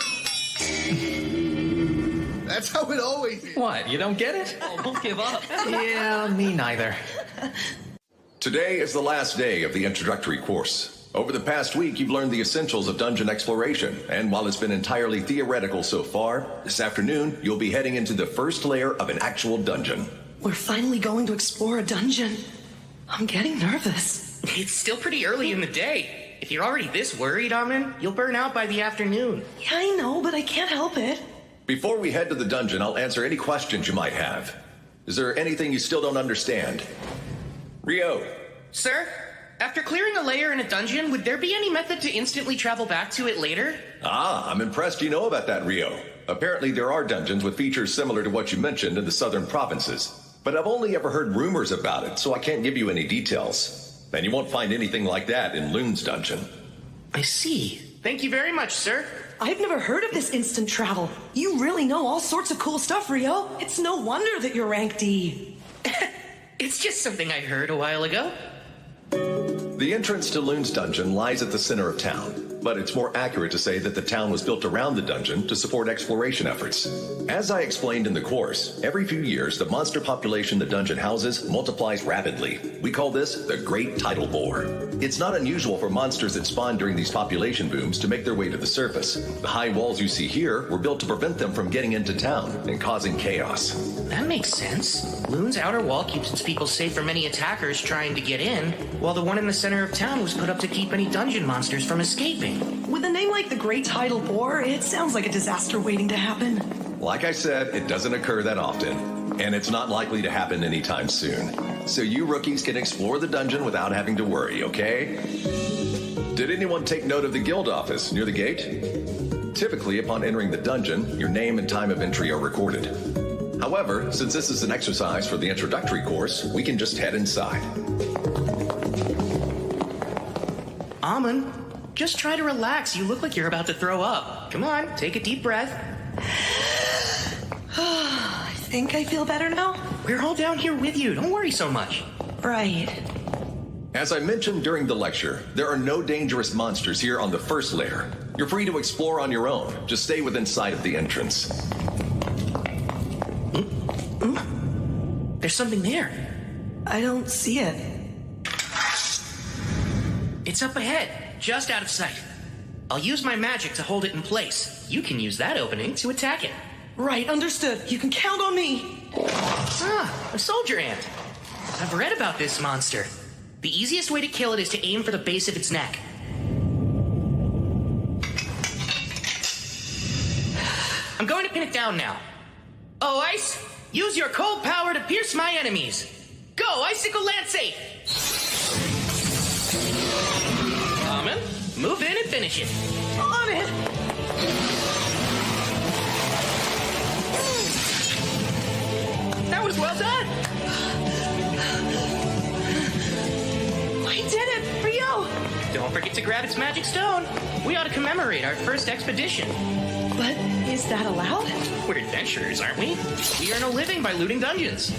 That's how it always is. What, you don't get it? Oh, don't give up. Yeah, me neither. Today is the last day of the introductory course. Over the past week, you've learned the essentials of dungeon exploration, and while it's been entirely theoretical so far, this afternoon, you'll be heading into the first layer of an actual dungeon. We're finally going to explore a dungeon. I'm getting nervous. It's still pretty early in the day. If you're already this worried, Amin, you'll burn out by the afternoon. Yeah, I know, but I can't help it. Before we head to the dungeon, I'll answer any questions you might have. Is there anything you still don't understand? Rio. Sir, after clearing a layer in a dungeon, would there be any method to instantly travel back to it later? Ah, I'm impressed you know about that, Rio. Apparently there are dungeons with features similar to what you mentioned in the southern provinces. But I've only ever heard rumors about it, so I can't give you any details. And you won't find anything like that in Loon's dungeon. I see. Thank you very much, sir. I've never heard of this instant travel. You really know all sorts of cool stuff, Rio. It's no wonder that you're rank D. It's just something I heard a while ago. The entrance to Loon's dungeon lies at the center of town, but it's more accurate to say that the town was built around the dungeon to support exploration efforts. As I explained in the course, every few years the monster population the dungeon houses multiplies rapidly. We call this the Great Tidal Bore. It's not unusual for monsters that spawn during these population booms to make their way to the surface. The high walls you see here were built to prevent them from getting into town and causing chaos. That makes sense. Loon's outer wall keeps its people safe from any attackers trying to get in, while the one in the center of town was put up to keep any dungeon monsters from escaping. With a name like the Great Tidal Bore, it sounds like a disaster waiting to happen. Like I said, it doesn't occur that often, and it's not likely to happen anytime soon. So you rookies can explore the dungeon without having to worry, okay? Did anyone take note of the guild office near the gate? Typically, upon entering the dungeon, your name and time of entry are recorded. However, since this is an exercise for the introductory course, we can just head inside. Amin, just try to relax. You look like you're about to throw up. Come on, take a deep breath. I think I feel better now. We're all down here with you. Don't worry so much. Right. As I mentioned during the lecture, there are no dangerous monsters here on the first layer. You're free to explore on your own. Just stay within sight of the entrance. There's something there. I don't see it. It's up ahead, just out of sight. I'll use my magic to hold it in place. You can use that opening to attack it. Right, understood. You can count on me. Ah, a soldier ant. I've read about this monster. The easiest way to kill it is to aim for the base of its neck. I'm going to pin it down now. Oh, Ice, use your cold power to pierce my enemies. Go, Icicle Lance 8! Amin, move in and finish it. On it! That was well done! I did it, Rio! Don't forget to grab its magic stone. We ought to commemorate our first expedition. But is that allowed? We're adventurers, aren't we? We earn a living by looting dungeons.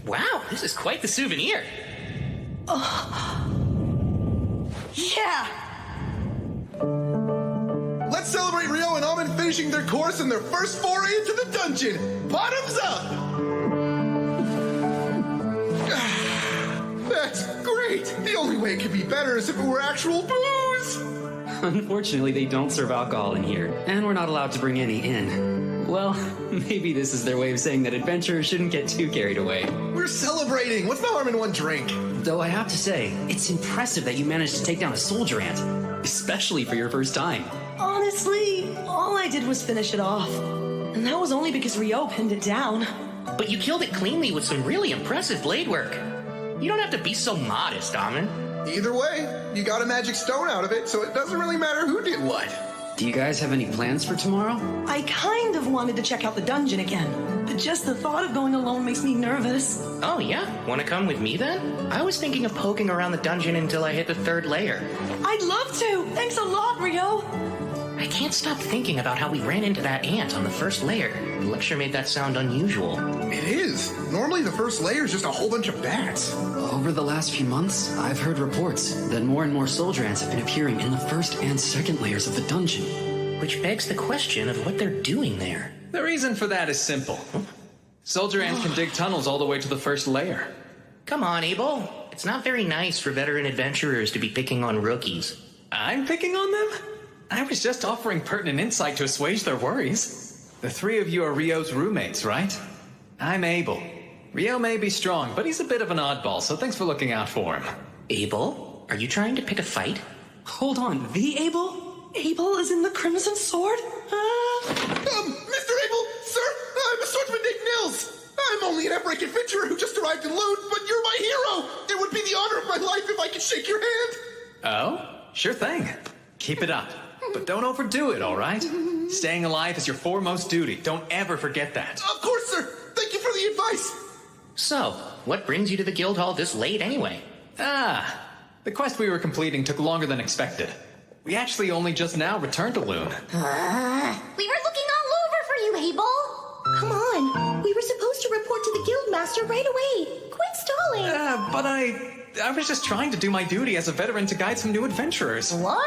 Wow, this is quite the souvenir. Yeah! Let's celebrate Rio and Amin finishing their course and their first foray into the dungeon. Bottoms up! That's great. The only way it could be better is if it were actual booze. Unfortunately, they don't serve alcohol in here, and we're not allowed to bring any in. Well, maybe this is their way of saying that adventurers shouldn't get too carried away. We're celebrating. What's the harm in one drink? Though I have to say, it's impressive that you managed to take down a soldier ant, especially for your first time. Honestly, all I did was finish it off. And that was only because Rio pinned it down. But you killed it cleanly with some really impressive blade work. You don't have to be so modest, Amin. Either way, you got a magic stone out of it, so it doesn't really matter who did what. Do you guys have any plans for tomorrow? I kind of wanted to check out the dungeon again, but just the thought of going alone makes me nervous. Oh, yeah? Want to come with me then? I was thinking of poking around the dungeon until I hit the third layer. I'd love to! Thanks a lot, Rio! I can't stop thinking about how we ran into that ant on the first layer. The lecture made that sound unusual. It is. Normally the first layer is just a whole bunch of bats. Over the last few months, I've heard reports that more and more soldier ants have been appearing in the first and second layers of the dungeon. Which begs the question of what they're doing there. The reason for that is simple. Soldier ants can dig tunnels all the way to the first layer. Come on, Abel. It's not very nice for veteran adventurers to be picking on rookies. I'm picking on them? I was just offering pertinent insight to assuage their worries. The three of you are Rio's roommates, right? I'm Abel. Rio may be strong, but he's a bit of an oddball, so thanks for looking out for him. Abel? Are you trying to pick a fight? Hold on, the Abel? Abel is in the Crimson Sword? Mr. Abel, sir, I'm a swordsman named Nils. I'm only an Everett adventurer who just arrived in Loon, but you're my hero. It would be the honor of my life if I could shake your hand. Oh? Sure thing. Keep it up. But don't overdo it, all right? Staying alive is your foremost duty. Don't ever forget that. Of course, sir. Thank you for the advice. So, what brings you to the guild hall this late anyway? The quest we were completing took longer than expected. We actually only just now returned to Loon. We were looking all over for you, Abel. Come on. We were supposed to report to the guildmaster right away. Quit stalling. But I was just trying to do my duty as a veteran to guide some new adventurers. Warren!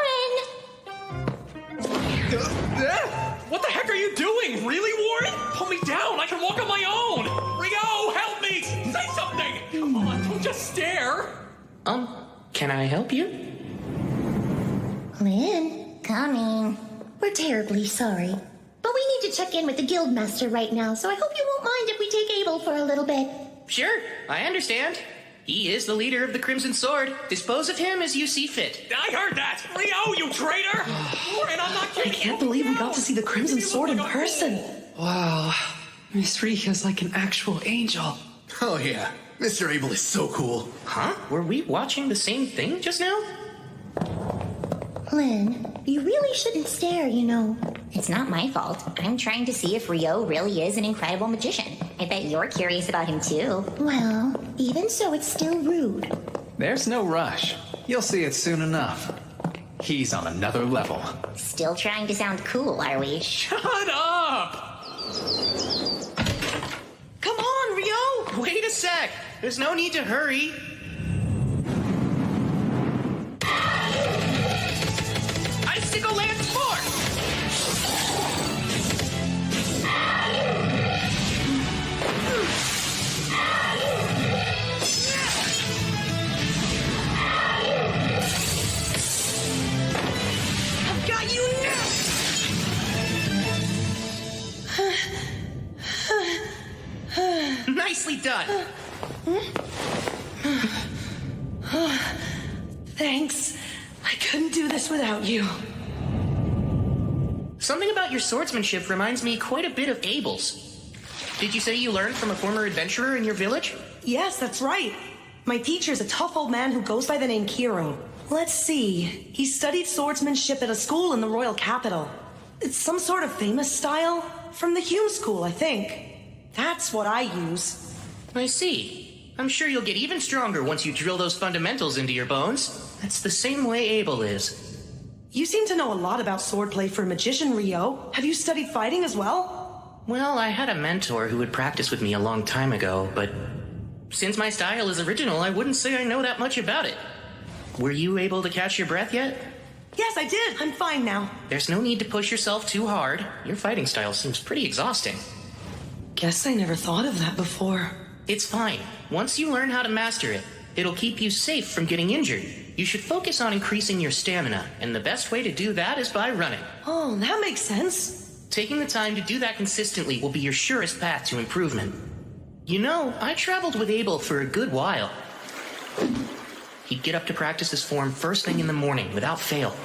What the heck are you doing? Really, Warren? Pull me down. I can walk on my own. Rio, help me. Say something. Come on, don't just stare. Can I help you? Lynn, coming. We're terribly sorry. But we need to check in with the guildmaster right now, so I hope you won't mind if we take Abel for a little bit. Sure, I understand. He is the leader of the Crimson Sword. Dispose of him as you see fit. I heard that! Rio, you traitor! Warren, I'm not I kidding. can't believe we got to see the Crimson Sword in person. Wow, Miss Rika's like an actual angel. Oh, yeah. Mr. Abel is so cool. Huh? Were we watching the same thing just now? Lynn, you really shouldn't stare, you know. It's not my fault. I'm trying to see if Rio really is an incredible magician. I bet you're curious about him too. Well, even so, it's still rude. There's no rush. You'll see it soon enough. He's on another level. Still trying to sound cool, are we? Shut up! Come on, Rio! Wait a sec. There's no need to hurry. Icicle Lance Force! I've got you now! Nicely done. Thanks. I couldn't do this without you. Something about your swordsmanship reminds me quite a bit of Abel's. Did you say you learned from a former adventurer in your village? Yes, that's right. My teacher's a tough old man who goes by the name Kiro. Let's see. He studied swordsmanship at a school in the royal capital. It's some sort of famous style. From the Hume School, I think. That's what I use. I see. I'm sure you'll get even stronger once you drill those fundamentals into your bones. That's the same way Abel is. You seem to know a lot about swordplay for a magician, Rio. Have you studied fighting as well? Well, I had a mentor who would practice with me a long time ago, but since my style is original, I wouldn't say I know that much about it. Were you able to catch your breath yet? Yes, I did. I'm fine now. There's no need to push yourself too hard. Your fighting style seems pretty exhausting. Guess I never thought of that before. It's fine. Once you learn how to master it, it'll keep you safe from getting injured. You should focus on increasing your stamina, and the best way to do that is by running. Oh, that makes sense. Taking the time to do that consistently will be your surest path to improvement. You know, I traveled with Abel for a good while. He'd get up to practice his form first thing in the morning, without fail.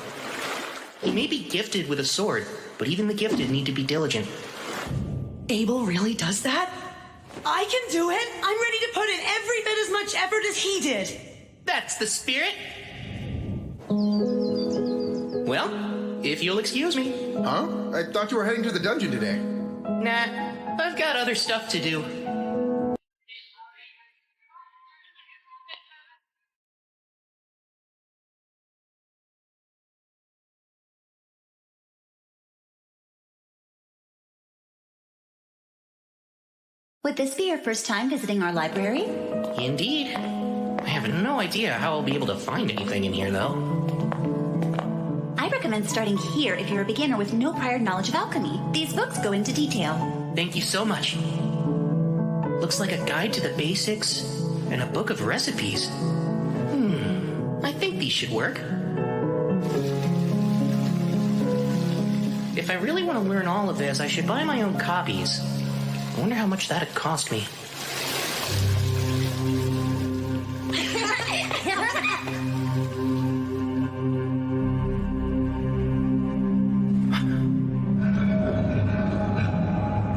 He may be gifted with a sword, but even the gifted need to be diligent. Abel really does that? I can do it! I'm ready to put in every bit as much effort as he did! That's the spirit! Well, if you'll excuse me. Huh? I thought you were heading to the dungeon today. Nah, I've got other stuff to do. Would this be your first time visiting our library? Indeed. I have no idea how I'll be able to find anything in here, though. I recommend starting here if you're a beginner with no prior knowledge of alchemy. These books go into detail. Thank you so much. Looks like a guide to the basics and a book of recipes. I think these should work. If I really want to learn all of this, I should buy my own copies. I wonder how much that'd cost me.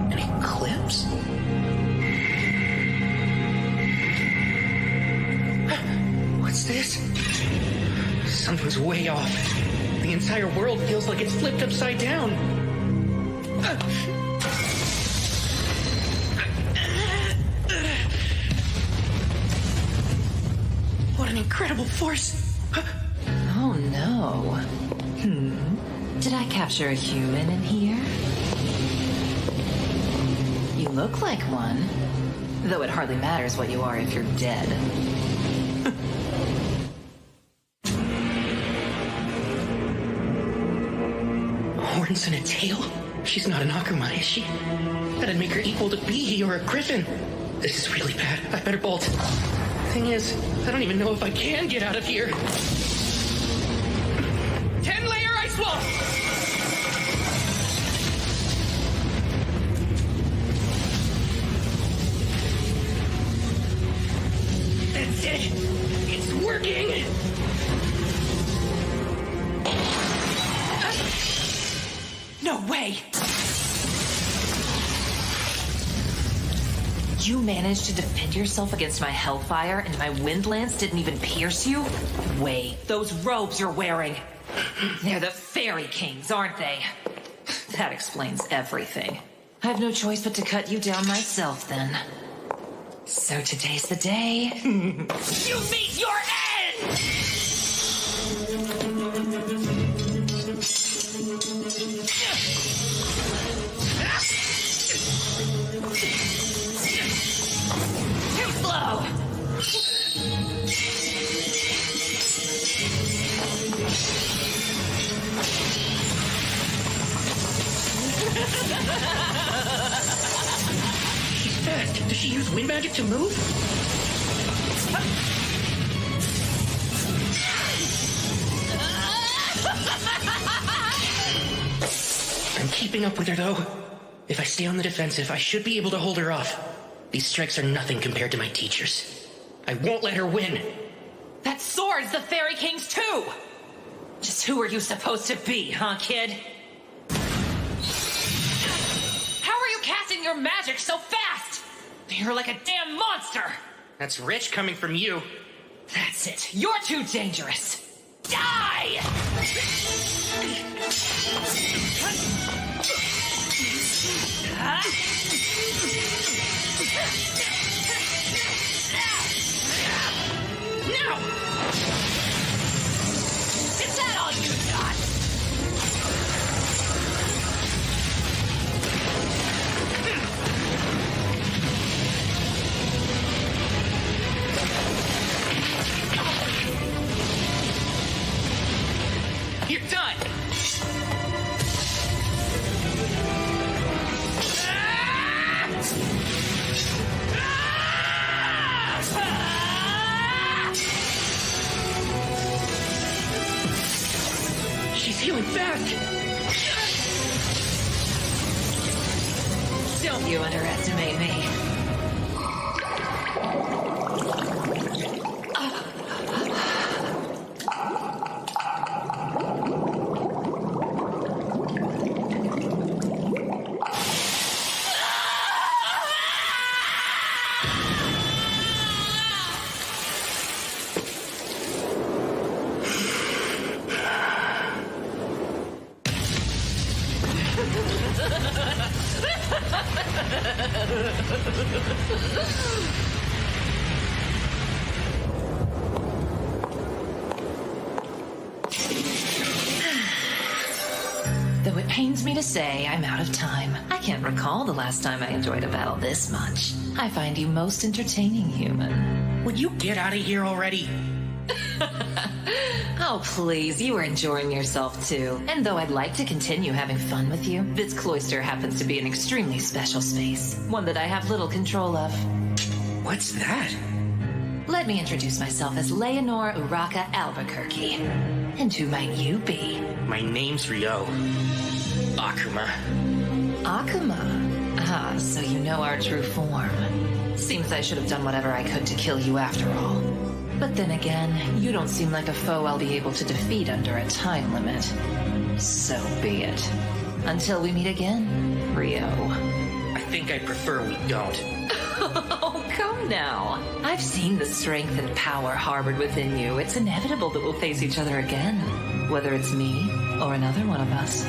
An eclipse? What's this? Something's way off. The entire world feels like it's flipped upside down. What an incredible force! Oh no. Did I capture a human in here? You look like one. Though it hardly matters what you are if you're dead. Horns and a tail? She's not an Akuma, is she? That'd make her equal to Bihi or a griffin. This is really bad. I better bolt. Thing is, I don't even know if I can get out of here. 10-layer ice wall! That's it! It's working! No way! You managed to defend yourself against my hellfire and my wind lance didn't even pierce you? Wait, those robes you're wearing. They're the Fairy Kings, aren't they? That explains everything. I have no choice but to cut you down myself then. So today's the day. You meet your end! Too slow! She's fast. Does she use wind magic to move? I'm keeping up with her, though. If I stay on the defensive, I should be able to hold her off. These strikes are nothing compared to my teachers. I won't let her win. That sword's the Fairy King's too! Just who are you supposed to be, huh, kid? How are you casting your magic so fast? You're like a damn monster! That's rich coming from you. That's it. You're too dangerous. Die! No! Is that all you got? You're done! She's healing fast! Don't you underestimate me. Though it pains me to say, I'm out of time. I can't recall the last time I enjoyed a battle this much. I find you most entertaining, human. Would you get out of here already? Oh, please, you were enjoying yourself too. And though I'd like to continue having fun with you, this cloister happens to be an extremely special space. One that I have little control of. What's that? Let me introduce myself as Leonore Uraka Albuquerque. And who might you be? My name's Rio. Akuma. Akuma? Ah, so you know our true form. Seems I should have done whatever I could to kill you after all. But then again, you don't seem like a foe I'll be able to defeat under a time limit. So be it. Until we meet again, Rio. I think I prefer we don't. Oh, come now. I've seen the strength and power harbored within you. It's inevitable that we'll face each other again. Whether it's me or another one of us.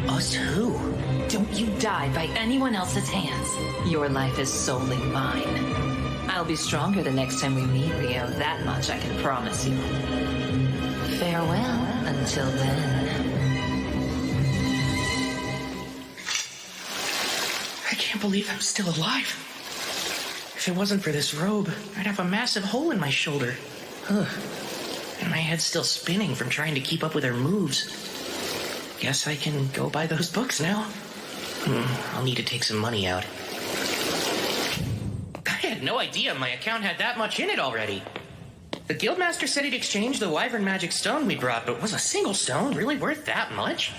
Us who? Don't you die by anyone else's hands. Your life is solely mine. I'll be stronger the next time we meet, Rio. That much I can promise you. Farewell until then. I can't believe I'm still alive. If it wasn't for this robe, I'd have a massive hole in my shoulder. Ugh. And my head's still spinning from trying to keep up with her moves. Guess I can go buy those books now. I'll need to take some money out. I had no idea my account had that much in it already. The guildmaster said he'd exchange the wyvern magic stone we brought, but was a single stone really worth that much?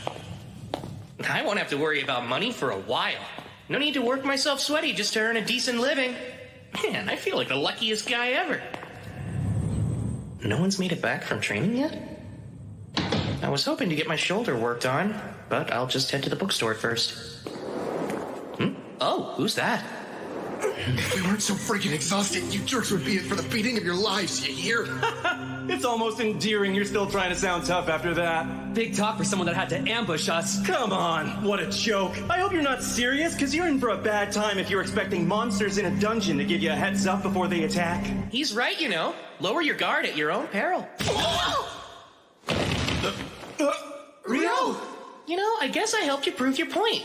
I won't have to worry about money for a while. No need to work myself sweaty just to earn a decent living. Man, I feel like the luckiest guy ever. No one's made it back from training yet? I was hoping to get my shoulder worked on, but I'll just head to the bookstore first. Oh, who's that? If we weren't so freaking exhausted, you jerks would be in for the beating of your lives, you hear? It's almost endearing you're still trying to sound tough after that. Big talk for someone that had to ambush us. Come on, what a joke. I hope you're not serious, because you're in for a bad time if you're expecting monsters in a dungeon to give you a heads up before they attack. He's right, you know. Lower your guard at your own peril. Rio! You know, I guess I helped you prove your point.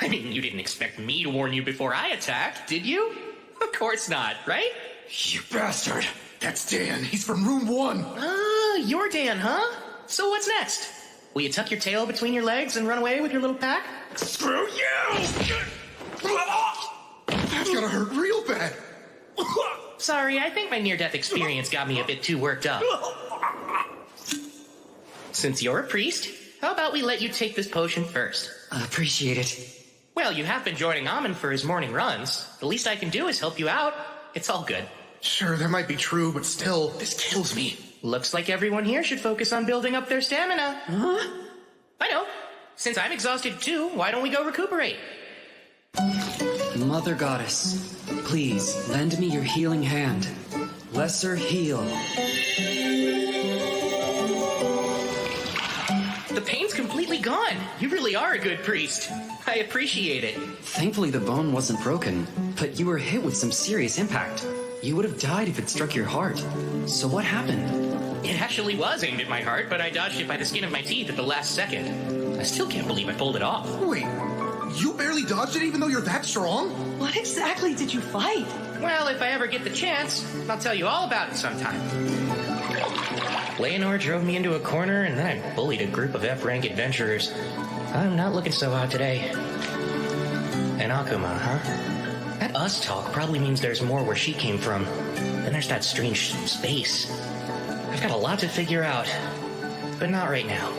I mean, you didn't expect me to warn you before I attacked, did you? Of course not, right? You bastard! That's Dan. He's from room 1. Ah, you're Dan, huh? So what's next? Will you tuck your tail between your legs and run away with your little pack? Screw you! That's gotta hurt real bad. Sorry, I think my near-death experience got me a bit too worked up. Since you're a priest, how about we let you take this potion first? Appreciate it. Well, you have been joining Amon for his morning runs. The least I can do is help you out. It's all good. Sure, that might be true, but still, this kills me. Looks like everyone here should focus on building up their stamina. Huh? I know. Since I'm exhausted too, why don't we go recuperate? Mother Goddess, please lend me your healing hand. Lesser heal. The pain's completely gone. You really are a good priest. I appreciate it. Thankfully, the bone wasn't broken, but you were hit with some serious impact. You would have died if it struck your heart. So what happened? It actually was aimed at my heart, but I dodged it by the skin of my teeth at the last second. I still can't believe I pulled it off. Wait, you barely dodged it even though you're that strong? What exactly did you fight? Well, if I ever get the chance, I'll tell you all about it sometime. Leonore drove me into a corner, and then I bullied a group of F-rank adventurers. I'm not looking so hot today. And Akuma, huh? That us talk probably means there's more where she came from. Then there's that strange space. I've got a lot to figure out, but not right now.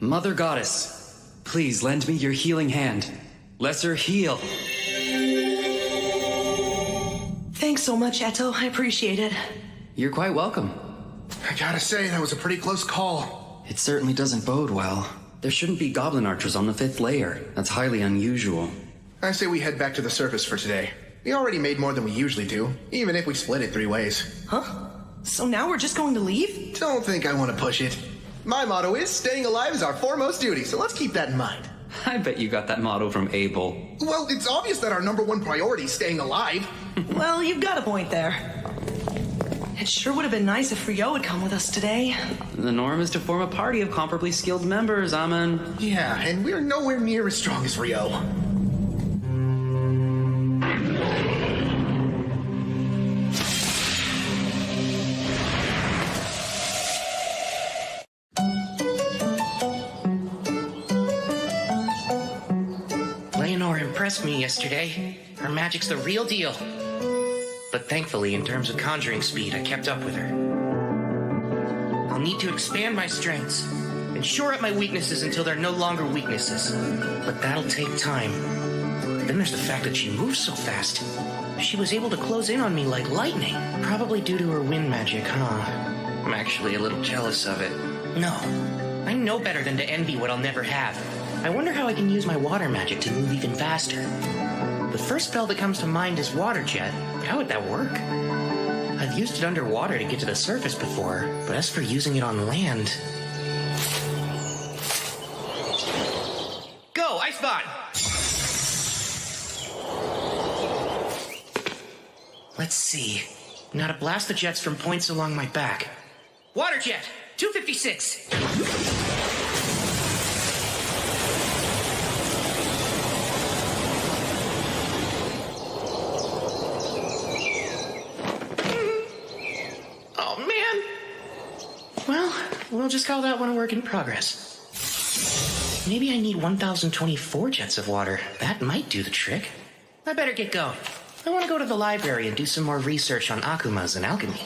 Mother Goddess, please lend me your healing hand. Lesser heal. Thanks so much, Eto. I appreciate it. You're quite welcome. I gotta say, that was a pretty close call. It certainly doesn't bode well. There shouldn't be goblin archers on the 5th layer. That's highly unusual. I say we head back to the surface for today. We already made more than we usually do, even if we split it 3 ways. Huh? So now we're just going to leave? Don't think I want to push it. My motto is, staying alive is our foremost duty, so let's keep that in mind. I bet you got that motto from Abel. Well, it's obvious that our number one priority is staying alive. Well, you've got a point there. It sure would have been nice if Rio had come with us today. The norm is to form a party of comparably skilled members, Amen. Yeah, and we're nowhere near as strong as Rio. Leonore impressed me yesterday. Her magic's the real deal. But thankfully, in terms of conjuring speed, I kept up with her. I'll need to expand my strengths and shore up my weaknesses until they're no longer weaknesses. But that'll take time. Then there's the fact that she moves so fast. She was able to close in on me like lightning. Probably due to her wind magic, huh? I'm actually a little jealous of it. No, I know better than to envy what I'll never have. I wonder how I can use my water magic to move even faster. The first spell that comes to mind is Water Jet. How would that work? I've used it underwater to get to the surface before, but as for using it on land... Go, Icebot! Let's see. Now to blast the jets from points along my back. Water Jet, 256! Well, we'll just call that one a work in progress. Maybe I need 1,024 jets of water. That might do the trick. I better get going. I want to go to the library and do some more research on akumas and alchemy.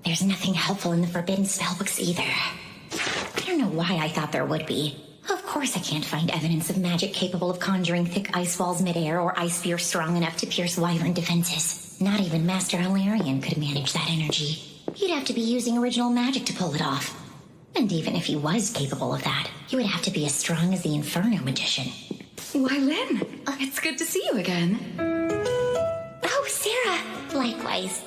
There's nothing helpful in the forbidden spellbooks either. I don't know why I thought there would be. Of course I can't find evidence of magic capable of conjuring thick ice walls midair or ice spear strong enough to pierce wyvern defenses. Not even Master Hilarion could manage that energy. He'd have to be using original magic to pull it off. And even if he was capable of that, he would have to be as strong as the Inferno magician. Why, Lynn, it's good to see you again. Oh, Sarah! Likewise.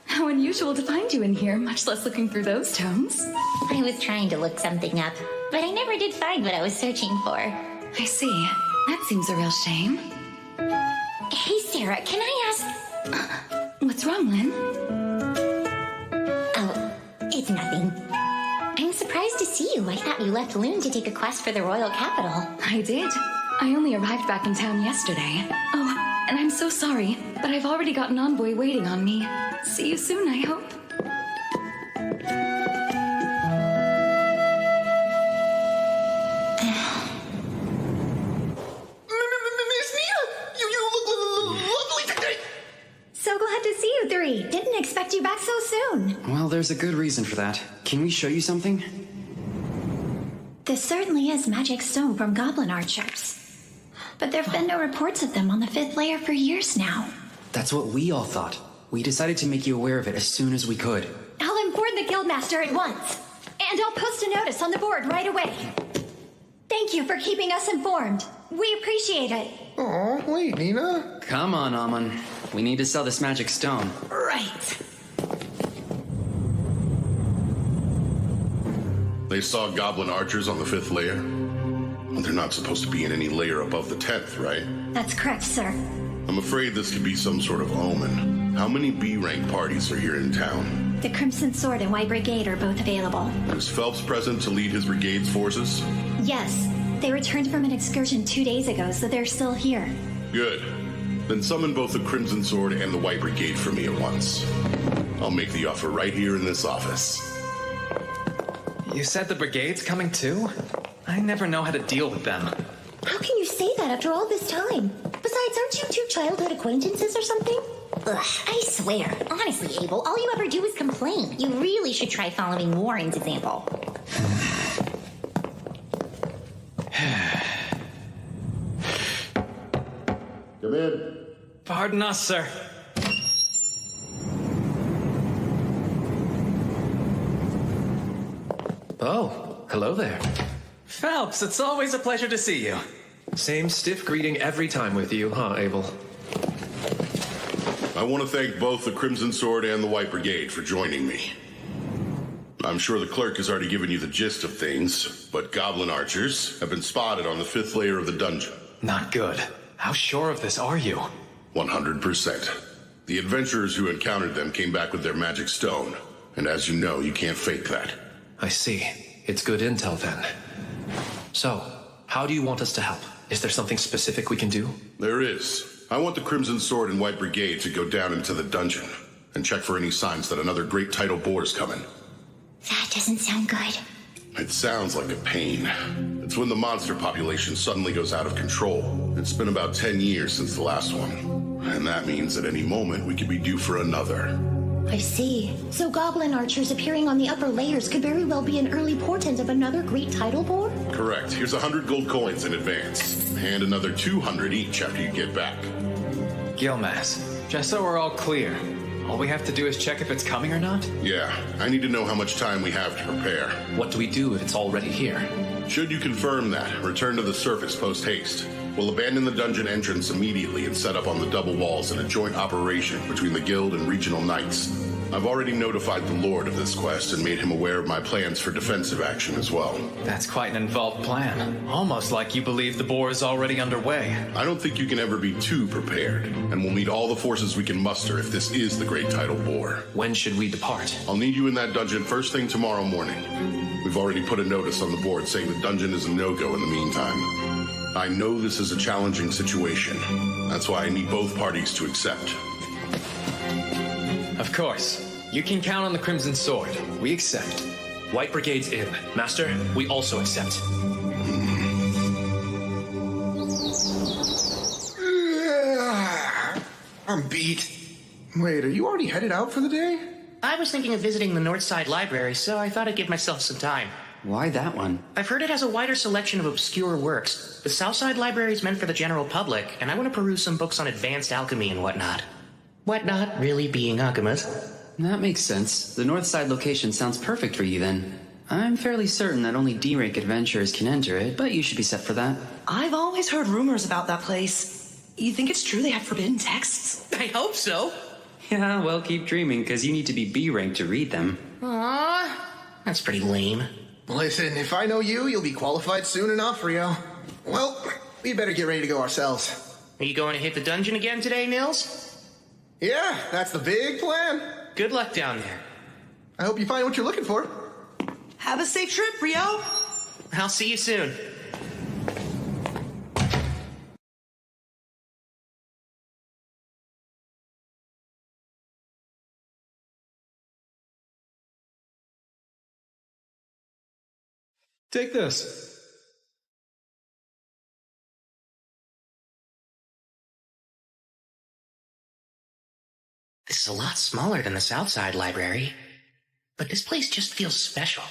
How unusual to find you in here, much less looking through those tomes. I was trying to look something up, but I never did find what I was searching for. I see. That seems a real shame. Hey, Sarah, can I ask... What's wrong, Lynn? Oh, it's nothing. I'm surprised to see you. I thought you left Loon to take a quest for the royal capital. I did. I only arrived back in town yesterday. Oh, and I'm so sorry, but I've already got an envoy waiting on me. See you soon, I hope. So glad to see you three. Didn't expect you back so soon. Well, there's a good reason for that. Can we show you something? This certainly is magic stone from goblin archers. But there have been no reports of them on the 5th layer for years now. That's what we all thought. We decided to make you aware of it as soon as we could. I'll inform the guildmaster at once. And I'll post a notice on the board right away. Thank you for keeping us informed. We appreciate it. Oh, wait, Nina. Come on, Amon. We need to sell this magic stone. Right. They saw goblin archers on the 5th layer? Well, they're not supposed to be in any layer above the 10th, right? That's correct, sir. I'm afraid this could be some sort of omen. How many B-rank parties are here in town? The Crimson Sword and White Brigade are both available. Is Phelps present to lead his brigade's forces? Yes. They returned from an excursion 2 days ago, so they're still here. Good. Then summon both the Crimson Sword and the White Brigade for me at once. I'll make the offer right here in this office. You said the brigade's coming too? I never know how to deal with them. How can you say that after all this time? Besides, aren't you two childhood acquaintances or something? Ugh, I swear. Honestly, Abel, all you ever do is complain. You really should try following Warren's example. Come in. Pardon us, sir. Oh, hello there. Phelps, it's always a pleasure to see you. Same stiff greeting every time with you, huh, Abel? I want to thank both the Crimson Sword and the White Brigade for joining me. I'm sure the clerk has already given you the gist of things, but goblin archers have been spotted on the 5th layer of the dungeon. Not good. How sure of this are you? 100%. The adventurers who encountered them came back with their magic stone, and as you know, you can't fake that. I see. It's good intel then. So, how do you want us to help? Is there something specific we can do? There is. I want the Crimson Sword and White Brigade to go down into the dungeon and check for any signs that another great tidal boar is coming. That doesn't sound good. It sounds like a pain. It's when the monster population suddenly goes out of control. It's been about 10 years since the last one. And that means at any moment we could be due for another. I see. So goblin archers appearing on the upper layers could very well be an early portent of another great tidal boar? Correct. Here's 100 gold coins in advance. And another 200 each after you get back. Gilmas, just so we're all clear, all we have to do is check if it's coming or not? Yeah, I need to know how much time we have to prepare. What do we do if it's already here? Should you confirm that, return to the surface post-haste. We'll abandon the dungeon entrance immediately and set up on the double walls in a joint operation between the guild and regional knights. I've already notified the Lord of this quest and made him aware of my plans for defensive action as well. That's quite an involved plan. Almost like you believe the boar is already underway. I don't think you can ever be too prepared, and we'll need all the forces we can muster if this is the Great Tidal Boar. When should we depart? I'll need you in that dungeon first thing tomorrow morning. We've already put a notice on the board saying the dungeon is a no-go in the meantime. I know this is a challenging situation. That's why I need both parties to accept. Of course. You can count on the Crimson Sword. We accept. White Brigade's in. Master, we also accept. I'm beat. Wait, are you already headed out for the day? I was thinking of visiting the Northside Library, so I thought I'd give myself some time. Why that one? I've heard it has a wider selection of obscure works. The Southside Library is meant for the general public, and I want to peruse some books on advanced alchemy and whatnot. Whatnot really being Akamas. That makes sense. The Northside location sounds perfect for you then. I'm fairly certain that only D-rank adventurers can enter it, but you should be set for that. I've always heard rumors about that place. You think it's true they have forbidden texts? I hope so. Yeah, well, keep dreaming, because you need to be B-rank to read them. Aww, that's pretty lame. Listen, if I know you, you'll be qualified soon enough, Rio. Well, we better get ready to go ourselves. Are you going to hit the dungeon again today, Nils? Yeah, that's the big plan. Good luck down there. I hope you find what you're looking for. Have a safe trip, Rio. I'll see you soon. Take this. This is a lot smaller than the Southside Library, but this place just feels special.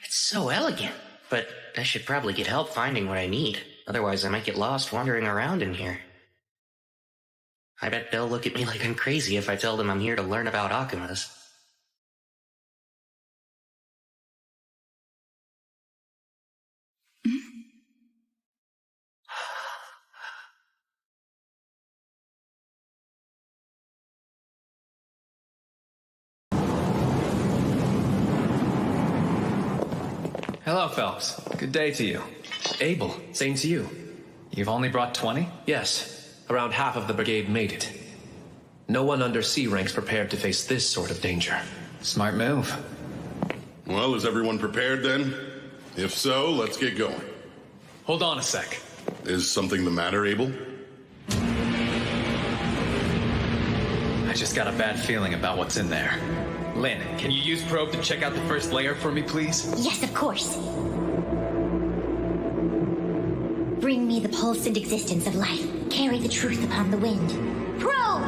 It's so elegant, but I should probably get help finding what I need. Otherwise, I might get lost wandering around in here. I bet they'll look at me like I'm crazy if I tell them I'm here to learn about Akamas. Hello, Phelps. Good day to you. Abel, same to you. You've only brought 20? Yes, around half of the brigade made it. No one under C rank's prepared to face this sort of danger. Smart move. Well, is everyone prepared then? If so, let's get going. Hold on a sec. Is something the matter, Abel? I just got a bad feeling about what's in there. Lynn, can you use probe to check out the first layer for me, please? Yes, of course. Bring me the pulse and existence of life. Carry the truth upon the wind. Probe!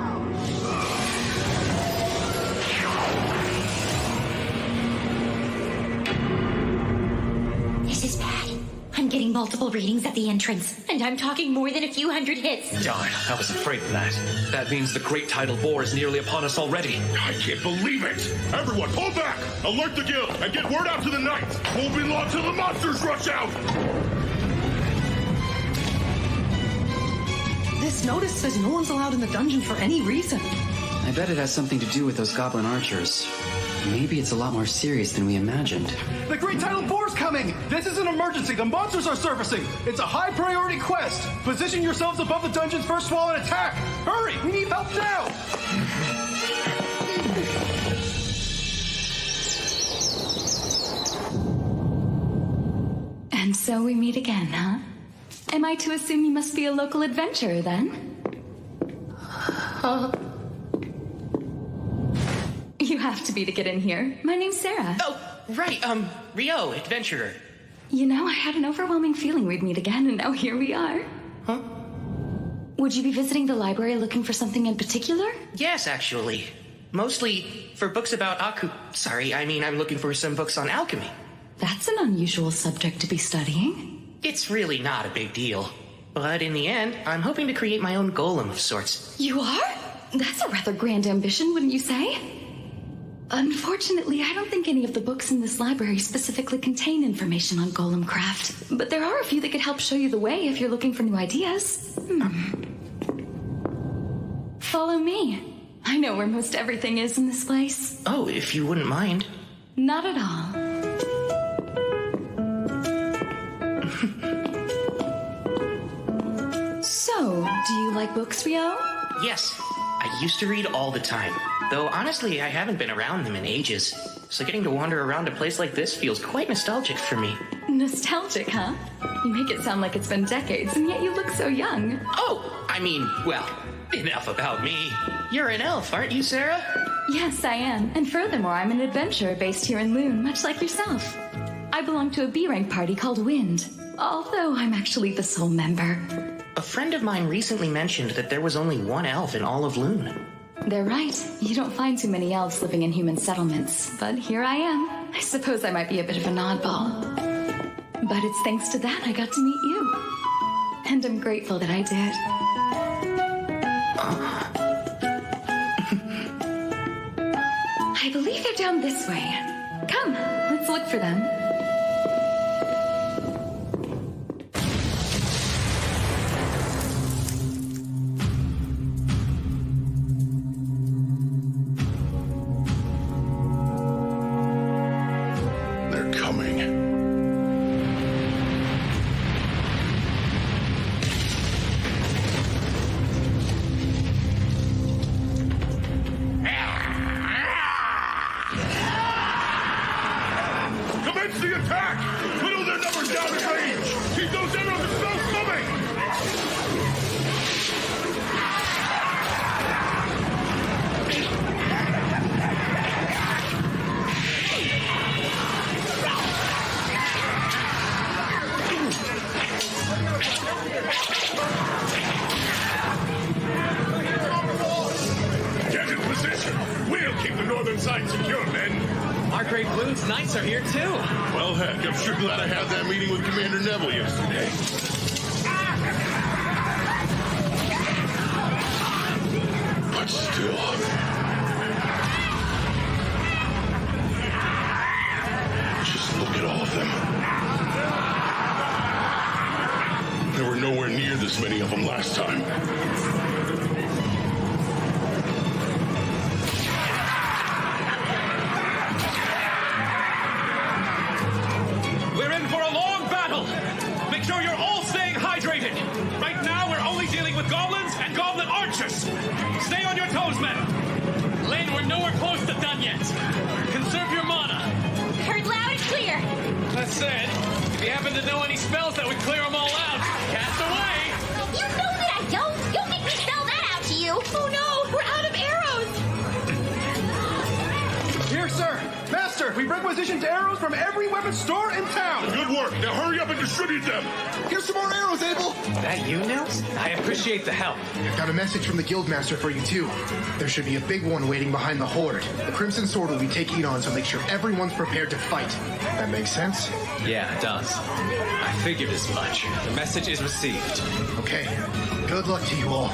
This is bad. I'm getting multiple readings at the entrance, and I'm talking more than a few hundred hits. Darn, I was afraid of that. That means the Great Tidal Boar is nearly upon us already. I can't believe it! Everyone, pull back! Alert the guild, and get word out to the knights! Won't be long till the monsters rush out! This notice says no one's allowed in the dungeon for any reason. I bet it has something to do with those goblin archers. Maybe it's a lot more serious than we imagined. The Great Tidal Boar's coming! This is an emergency. The monsters are surfacing. It's a high priority quest. Position yourselves above the dungeon's first wall and attack. Hurry! We need help now! And so we meet again, huh? Am I to assume you must be a local adventurer then? You have to be to get in here. My name's Sarah. Oh, right, Rio, adventurer. You know, I had an overwhelming feeling we'd meet again, and now here we are. Huh? Would you be visiting the library looking for something in particular? Yes, actually. Mostly for books about I'm looking for some books on alchemy. That's an unusual subject to be studying. It's really not a big deal. But in the end, I'm hoping to create my own golem of sorts. You are? That's a rather grand ambition, wouldn't you say? Unfortunately, I don't think any of the books in this library specifically contain information on golem craft. But there are a few that could help show you the way if you're looking for new ideas. Follow me. I know where most everything is in this place. Oh, if you wouldn't mind. Not at all. So, do you like books, Rio? Yes, I used to read all the time. Though honestly, I haven't been around them in ages. So getting to wander around a place like this feels quite nostalgic for me. Nostalgic, huh? You make it sound like it's been decades, and yet you look so young. Oh, well, enough about me. You're an elf, aren't you, Sarah? Yes, I am. And furthermore, I'm an adventurer based here in Loon, much like yourself. I belong to a B-rank party called Wind, although I'm actually the sole member. A friend of mine recently mentioned that there was only one elf in all of Loon. They're right. You don't find too many elves living in human settlements, but here I am. I suppose I might be a bit of an oddball. But it's thanks to that I got to meet you. And I'm grateful that I did. I believe they're down this way. Come, let's look for them. They're coming. Commence the attack! Whittle their numbers down in range! Keep those arrows and spells moving! Get in position! We'll keep the northern side secure, men! Our Great Loon's knights are here too. Well, heck, I'm sure glad I had that meeting with Commander Neville yesterday. But still... just look at all of them. There were nowhere near this many of them last time. We're in for a long battle. Make sure you're all staying hydrated. Right now, we're only dealing with goblins and goblin archers. Stay on your toes, men. Lane, we're nowhere close to done yet. Conserve your mana. Heard loud and clear. That said, if you happen to know any spells that would clear them all out, cast away. You know that I don't. Don't make me spell that out to you. Oh no, we're out of arrows. Here, sir. Master, we requisitioned arrows from every weapon store in town. Good work. Now hurry up and distribute them. Here's some more arrows, Abel. That you, Nils? I appreciate the help. I've got a message from the Guildmaster for you, too. There should be a big one waiting behind the Horde. The Crimson Sword will be taking it on, so make sure everyone's prepared to fight. That makes sense? Yeah, it does. I figured as much. The message is received. Okay. Good luck to you all.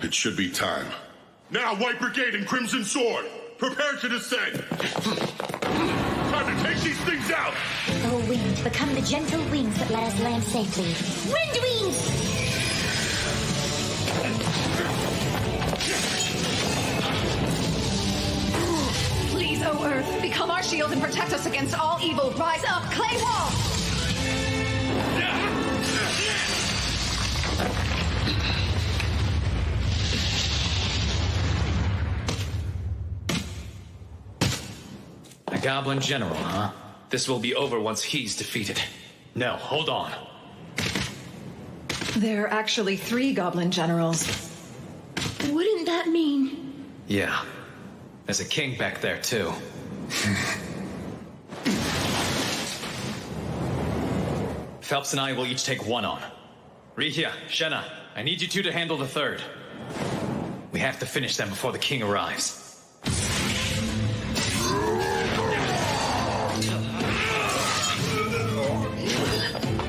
It should be time. Now, White Brigade and Crimson Sword, prepare to descend. Time to take these things out. Oh, wind, become the gentle wings that let us land safely. Wind wings! Please, O Earth, become our shield and protect us against all evil. Rise up, clay wall! A goblin general, huh? This will be over once he's defeated. No, hold on. There are actually 3 goblin generals. Wouldn't that mean... Yeah. There's a king back there, too. Phelps and I will each take one on. Rihia, Shenna, I need you two to handle the third. We have to finish them before the king arrives.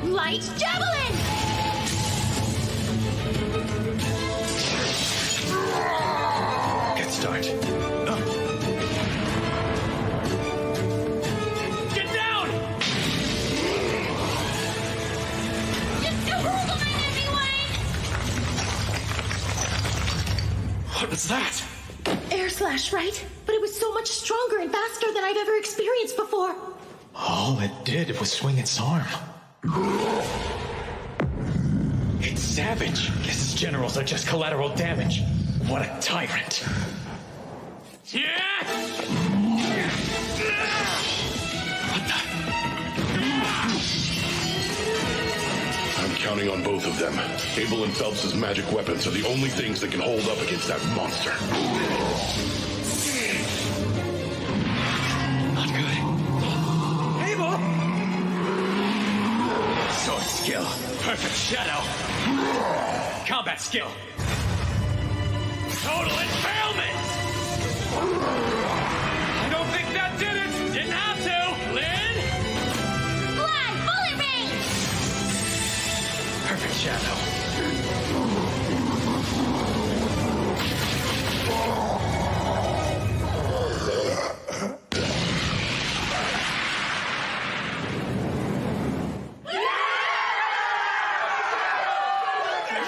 Light javelin! Good start. Get down! Just hold on, everyone! What was that? Air slash, right? But it was so much stronger and faster than I've ever experienced before. All it did was swing its arm. It's savage. Guess his generals are just collateral damage. What a tyrant. I'm counting on both of them. Abel and Phelps' magic weapons are the only things that can hold up against that monster. Not good. Abel! Sword skill. Perfect shadow. Combat skill. Total impalement! I don't think that did it! Didn't have to! Lynn? Blood, bullet rain! Perfect shadow.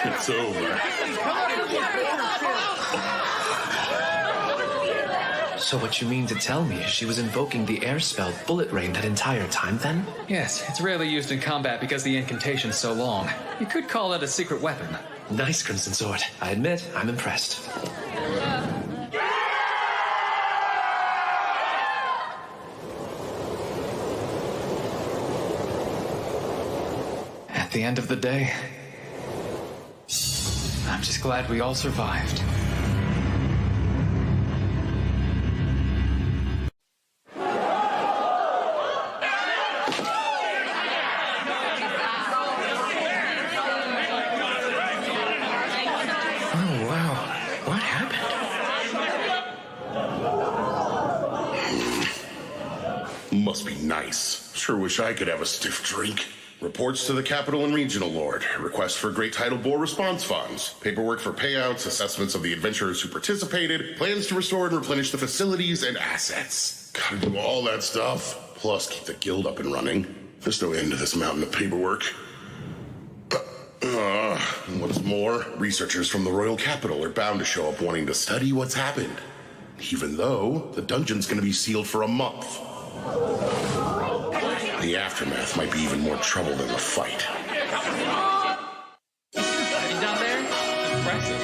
It's over. So what you mean to tell me is she was invoking the air spell Bullet Rain that entire time then? Yes, it's rarely used in combat because the incantation's so long. You could call it a secret weapon. Nice, Crimson Sword. I admit, I'm impressed. At the end of the day, I'm just glad we all survived. Oh, wow. What happened? Must be nice. Sure wish I could have a stiff drink. Reports to the Capital and Regional Lord. Request for Great Tidal Bore response funds. Paperwork for payouts, assessments of the adventurers who participated, plans to restore and replenish the facilities and assets. Gotta do all that stuff. Plus, keep the guild up and running. There's no end to this mountain of paperwork. And what is more, researchers from the Royal Capital are bound to show up wanting to study what's happened. Even though the dungeon's gonna be sealed for a month. The aftermath might be even more trouble than the fight. Down there? Impressive.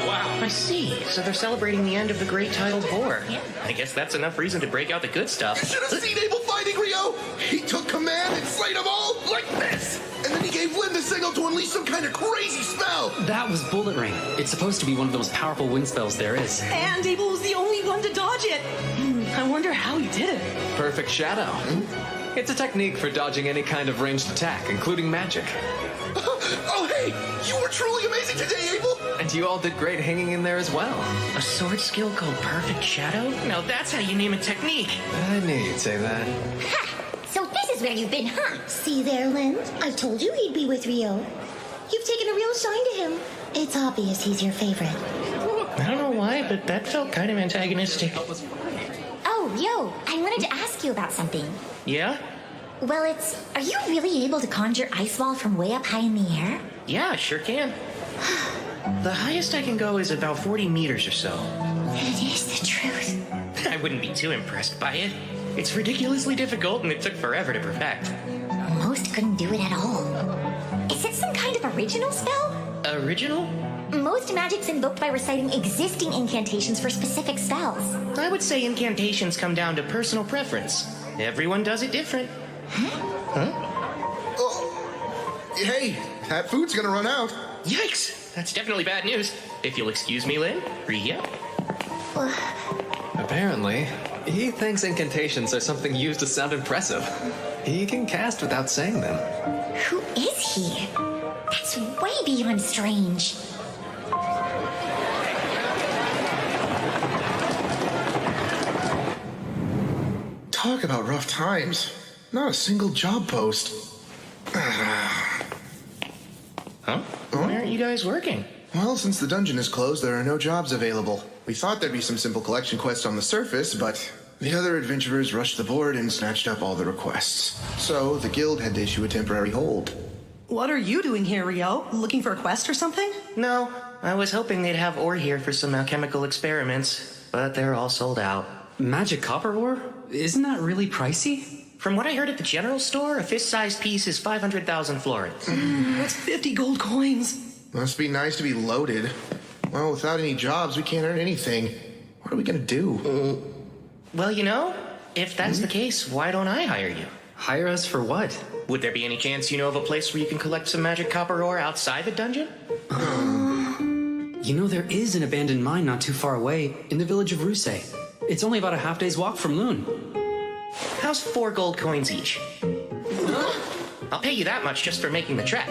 Wow. I see. So they're celebrating the end of the Great Tidal Bore. I guess that's enough reason to break out the good stuff. You should have seen Abel fighting Rio! He took command and slayed them all like this! And then he gave Lynn the signal to unleash some kind of crazy spell! That was Bullet Rain. It's supposed to be one of the most powerful wind spells there is. And Abel was the only one to dodge it. I wonder how he did it. Perfect shadow. It's a technique for dodging any kind of ranged attack, including magic. Oh, hey! You were truly amazing today, Abel! And you all did great hanging in there as well. A sword skill called Perfect Shadow? Now that's how you name a technique. I knew you'd say that. Ha! So this is where you've been, huh? See there, Lynn? I told you he'd be with Rio. You've taken a real shine to him. It's obvious he's your favorite. I don't know why, but that felt kind of antagonistic. Oh, yo, I wanted to ask you about something. Yeah? Well, are you really able to conjure ice wall from way up high in the air? Yeah, I sure can. The highest I can go is about 40 meters or so. It is the truth. I wouldn't be too impressed by it. It's ridiculously difficult and it took forever to perfect. Most couldn't do it at all. Is it some kind of original spell? Original? Most magic's invoked by reciting existing incantations for specific spells. I would say incantations come down to personal preference. Everyone does it different. Huh? Oh, hey, that food's gonna run out. Yikes! That's definitely bad news. If you'll excuse me, Lynn. Ria? Apparently, he thinks incantations are something used to sound impressive. He can cast without saying them. Who is he? That's way beyond strange. Talk about rough times. Not a single job post. Huh? Why aren't you guys working? Well, since the dungeon is closed, there are no jobs available. We thought there'd be some simple collection quests on the surface, but the other adventurers rushed the board and snatched up all the requests. So the guild had to issue a temporary hold. What are you doing here, Rio? Looking for a quest or something? No, I was hoping they'd have ore here for some alchemical experiments, but they're all sold out. Magic copper ore? Isn't that really pricey? From what I heard at the general store, a fist-sized piece is 500,000 florins. That's 50 gold coins. Must be nice to be loaded. Well, without any jobs, we can't earn anything. What are we gonna do? Well, you know, if that's the case, why don't I hire you? Hire us for what? Would there be any chance you know of a place where you can collect some magic copper ore outside the dungeon? You know, there is an abandoned mine not too far away, in the village of Ruse. It's only about a half-day's walk from Loon. How's 4 gold coins each? I'll pay you that much just for making the trek.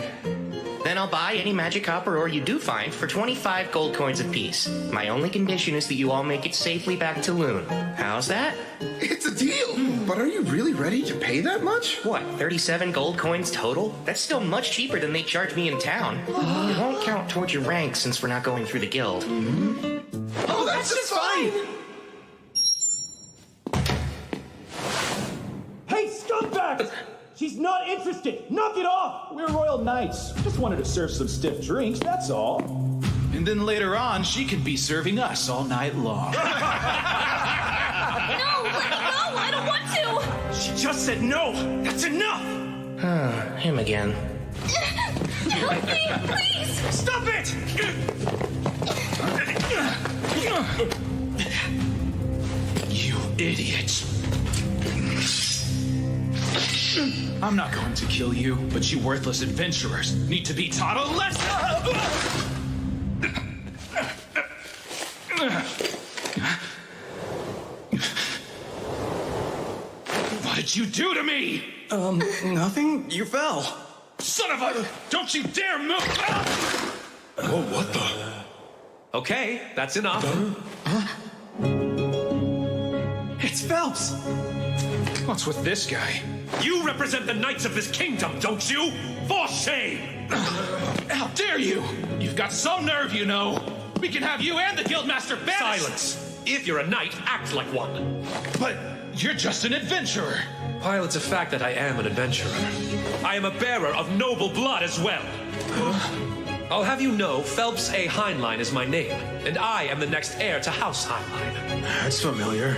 Then I'll buy any magic copper ore you do find for 25 gold coins apiece. My only condition is that you all make it safely back to Loon. How's that? It's a deal! But are you really ready to pay that much? What, 37 gold coins total? That's still much cheaper than they charge me in town. It won't count towards your rank since we're not going through the guild. Oh, that's just fine! Hey, scumbag! She's not interested! Knock it off! We're royal knights. Just wanted to serve some stiff drinks, that's all. And then later on, she can be serving us all night long. No, let me go! I don't want to! She just said no! That's enough! Him again. Help me, please! Stop it! You idiot. I'm not going to kill you, but you worthless adventurers need to be taught a lesson! What did you do to me? Nothing. You fell. Son of a... Don't you dare move! Oh, what the? Okay, that's enough. It's Phelps! What's with this guy? You represent the knights of this kingdom, don't you? For shame! How dare you! You've got some nerve, you know. We can have you and the guildmaster banished! Silence! If you're a knight, act like one. But you're just an adventurer. While it's a fact that I am an adventurer, I am a bearer of noble blood as well. I'll have you know, Phelps A. Heinlein is my name, and I am the next heir to House Heinlein. That's familiar.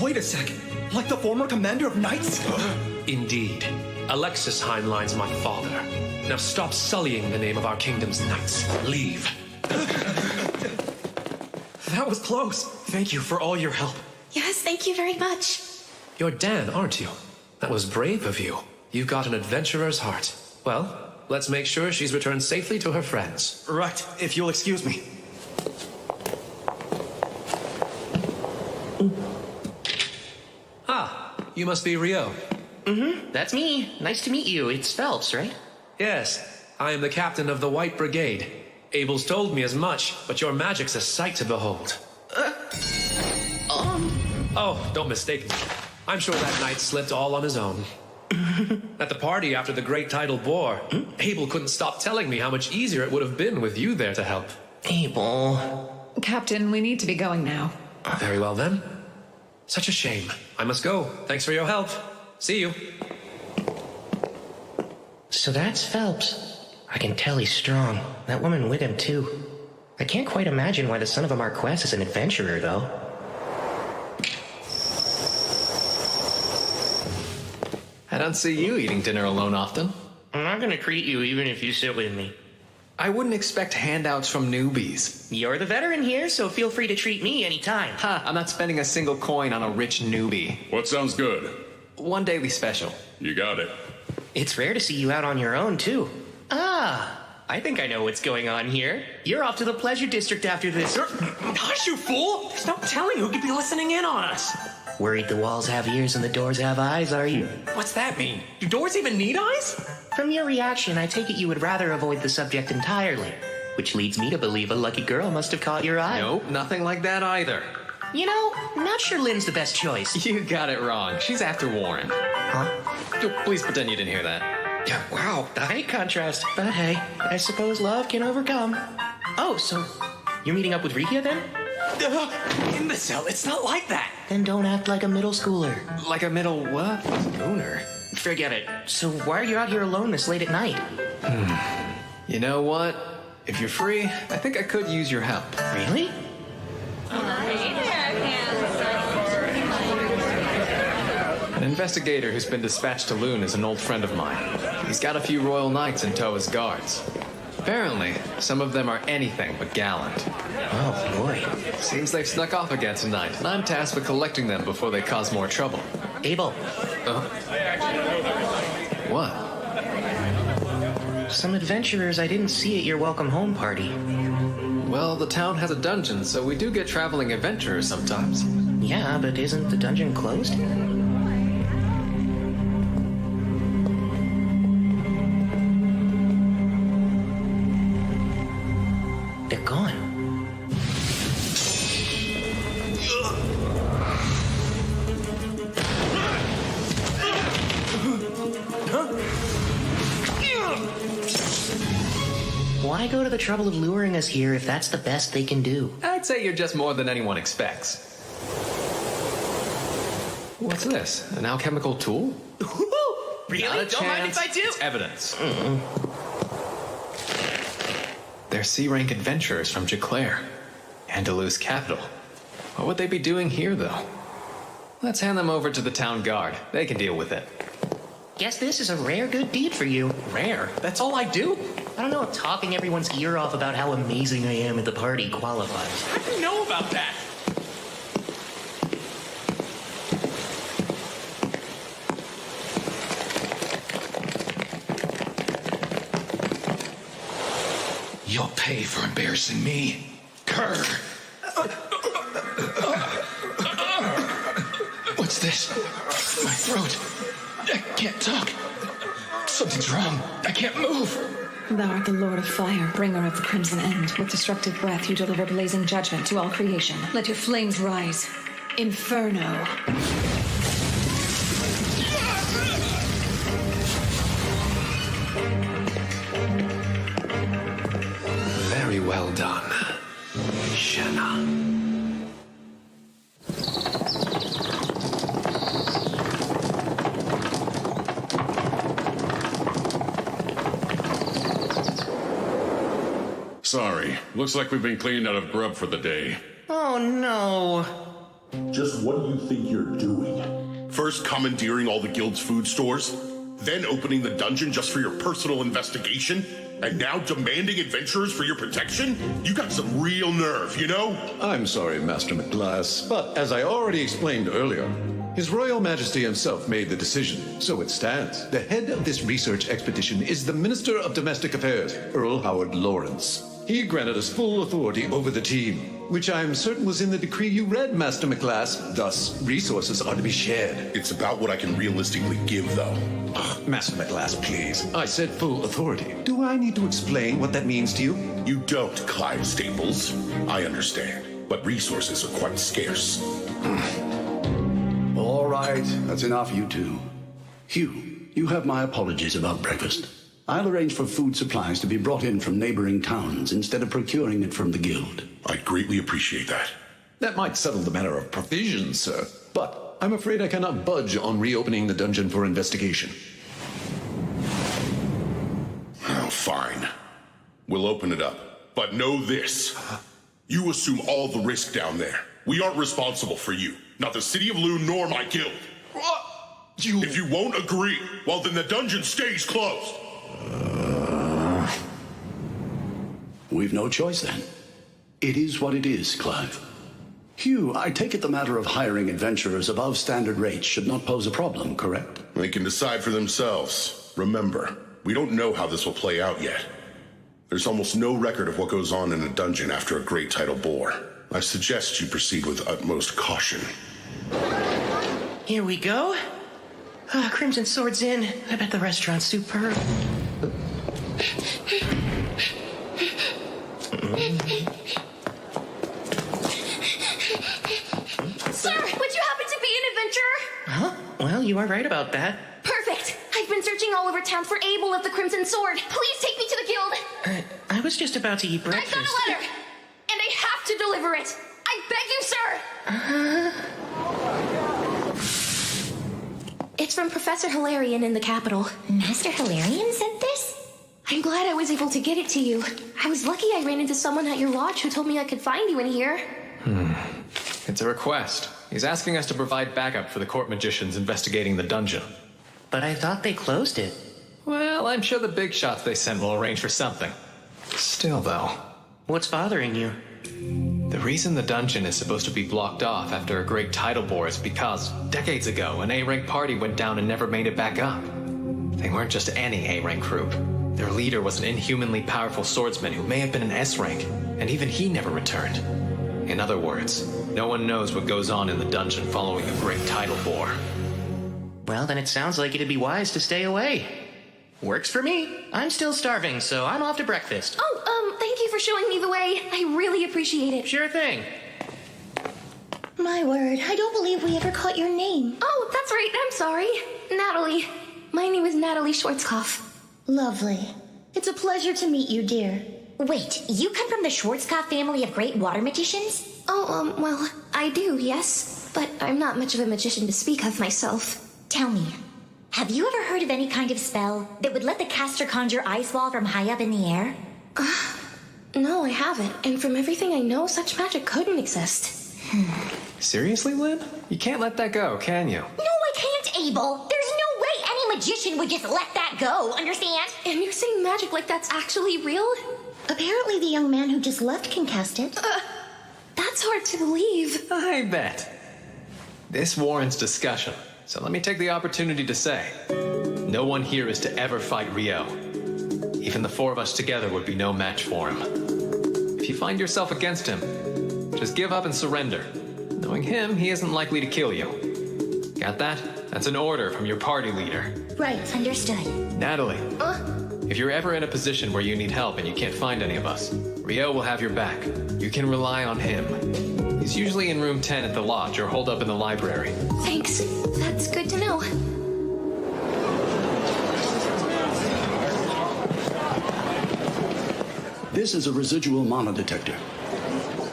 Wait a second. Like the former commander of knights? Indeed. Alexis Heinlein's my father. Now stop sullying the name of our kingdom's knights. Leave. That was close. Thank you for all your help. Yes, thank you very much. You're Dan, aren't you? That was brave of you. You've got an adventurer's heart. Well, let's make sure she's returned safely to her friends. Right, if you'll excuse me. Ah, you must be Rio. That's me. Nice to meet you. It's Phelps, right? Yes, I am the captain of the White Brigade. Abel's told me as much, but your magic's a sight to behold. Oh, don't mistake me. I'm sure that knight slipped all on his own. At the party after the Great Tidal Bore, Abel couldn't stop telling me how much easier it would have been with you there to help. Abel. Captain, we need to be going now. Very well then. Such a shame. I must go. Thanks for your help. See you. So that's Phelps. I can tell he's strong. That woman with him, too. I can't quite imagine why the son of a Marquess is an adventurer, though. I don't see you eating dinner alone often. I'm not gonna treat you even if you sit with me. I wouldn't expect handouts from newbies. You're the veteran here, so feel free to treat me anytime. Ha, I'm not spending a single coin on a rich newbie. What sounds good? One daily special. You got it. It's rare to see you out on your own, too. Ah, I think I know what's going on here. You're off to the Pleasure District after this. Hush, you fool! There's no telling who could be listening in on us. Worried the walls have ears and the doors have eyes, are you? What's that mean? Do doors even need eyes? From your reaction, I take it you would rather avoid the subject entirely. Which leads me to believe a lucky girl must have caught your eye. Nope, nothing like that either. You know, I'm not sure Lynn's the best choice. You got it wrong. She's after Warren. Huh? Please pretend you didn't hear that. Yeah, wow, the height contrast. But hey, I suppose love can overcome. Oh, so you're meeting up with Rikia then? Imbecile, it's not like that. Then don't act like a middle schooler. Like a middle what? Schooner? Forget it. So why are you out here alone this late at night? You know what? If you're free, I think I could use your help. Really? An investigator who's been dispatched to Loon is an old friend of mine. He's got a few royal knights in tow as guards. Apparently, some of them are anything but gallant. Oh, boy. Seems they've snuck off again tonight, and I'm tasked with collecting them before they cause more trouble. Abel. What? Some adventurers I didn't see at your welcome home party. Well, the town has a dungeon, so we do get traveling adventurers sometimes. Yeah, but isn't the dungeon closed? They're gone. Why go to the trouble of luring us here if that's the best they can do? I'd say you're just more than anyone expects. What's this? An alchemical tool? Really? Don't mind if I do. It's evidence. They're C-rank adventurers from Jaclaire, Andalus capital. What would they be doing here, though? Let's hand them over to the town guard. They can deal with it. Guess this is a rare good deed for you. Rare? That's all I do? I don't know if talking everyone's ear off about how amazing I am at the party qualifies. How do you know about that? You'll pay for embarrassing me. Kerr! What's this? My throat. I can't talk. Something's wrong. I can't move. Thou art the Lord of Fire, bringer of the Crimson End. With destructive breath, you deliver blazing judgment to all creation. Let your flames rise. Inferno. Very well done, Shanna. Sorry. Looks like we've been cleaned out of grub for the day. Oh, no. Just what do you think you're doing? First commandeering all the guild's food stores, then opening the dungeon just for your personal investigation, and now demanding adventurers for your protection? You got some real nerve, you know? I'm sorry, Master McGlass, but as I already explained earlier, His Royal Majesty himself made the decision, so it stands. The head of this research expedition is the Minister of Domestic Affairs, Earl Howard Lawrence. He granted us full authority over the team, which I am certain was in the decree you read, Master McGlass. Thus, resources are to be shared. It's about what I can realistically give, though. Master McGlass, please. I said full authority. Do I need to explain what that means to you? You don't, Clyde Staples. I understand, but resources are quite scarce. All right, that's enough, you two. Hugh, you have my apologies about breakfast. I'll arrange for food supplies to be brought in from neighboring towns instead of procuring it from the guild. I'd greatly appreciate that. That might settle the matter of provisions, sir. But I'm afraid I cannot budge on reopening the dungeon for investigation. Oh, fine. We'll open it up. But know this. You assume all the risk down there. We aren't responsible for you. Not the City of Loon nor my guild. If you won't agree, well then the dungeon stays closed. We've no choice then. It is what it is, Clive. Hugh, I take it the matter of hiring adventurers above standard rates should not pose a problem, correct? They can decide for themselves. Remember, we don't know how this will play out yet. There's almost no record of what goes on in a dungeon after a great tidal bore. I suggest you proceed with utmost caution. Here we go. Crimson Sword's in. I bet the restaurant's superb. Sir, would you happen to be an adventurer? Huh? Well, you are right about that. Perfect. I've been searching all over town for Abel of the Crimson Sword. Please take me to the guild. I was just about to eat breakfast. I've got a letter, and I have to deliver it. I beg you, sir. It's from Professor Hilarion in the capital. Master Hilarion sent this? I'm glad I was able to get it to you. I was lucky I ran into someone at your lodge who told me I could find you in here. It's a request. He's asking us to provide backup for the court magicians investigating the dungeon. But I thought they closed it. Well, I'm sure the big shots they sent will arrange for something. Still, though. What's bothering you? The reason the dungeon is supposed to be blocked off after a great tidal bore is because, decades ago, an A-rank party went down and never made it back up. They weren't just any A-rank group. Their leader was an inhumanly powerful swordsman who may have been an S-rank, and even he never returned. In other words, no one knows what goes on in the dungeon following a great tidal bore. Well, then it sounds like it'd be wise to stay away. Works for me. I'm still starving, so I'm off to breakfast. Thank you for showing me the way. I really appreciate it. Sure thing. My word, I don't believe we ever caught your name. Oh, that's right. I'm sorry. Natalie. My name is Natalie Schwarzkopf. Lovely. It's a pleasure to meet you, dear. Wait, you come from the Schwarzkopf family of great water magicians? Oh, well, I do, yes. But I'm not much of a magician to speak of myself. Tell me, have you ever heard of any kind of spell that would let the caster conjure ice wall from high up in the air? No, I haven't. And from everything I know, such magic couldn't exist. Seriously, Lynn? You can't let that go, can you? No, I can't, Abel. There's no way any magician would just let that go, understand? And you're saying magic like that's actually real? Apparently the young man who just left can cast it. That's hard to believe. I bet. This warrants discussion, so let me take the opportunity to say, no one here is to ever fight Rio. Even the four of us together would be no match for him. If you find yourself against him, just give up and surrender. Knowing him, he isn't likely to kill you. Got that? That's an order from your party leader. Right, understood. Natalie, if you're ever in a position where you need help and you can't find any of us, Rio will have your back. You can rely on him. He's usually in room 10 at the lodge or holed up in the library. Thanks. That's good to know. This is a residual mana detector.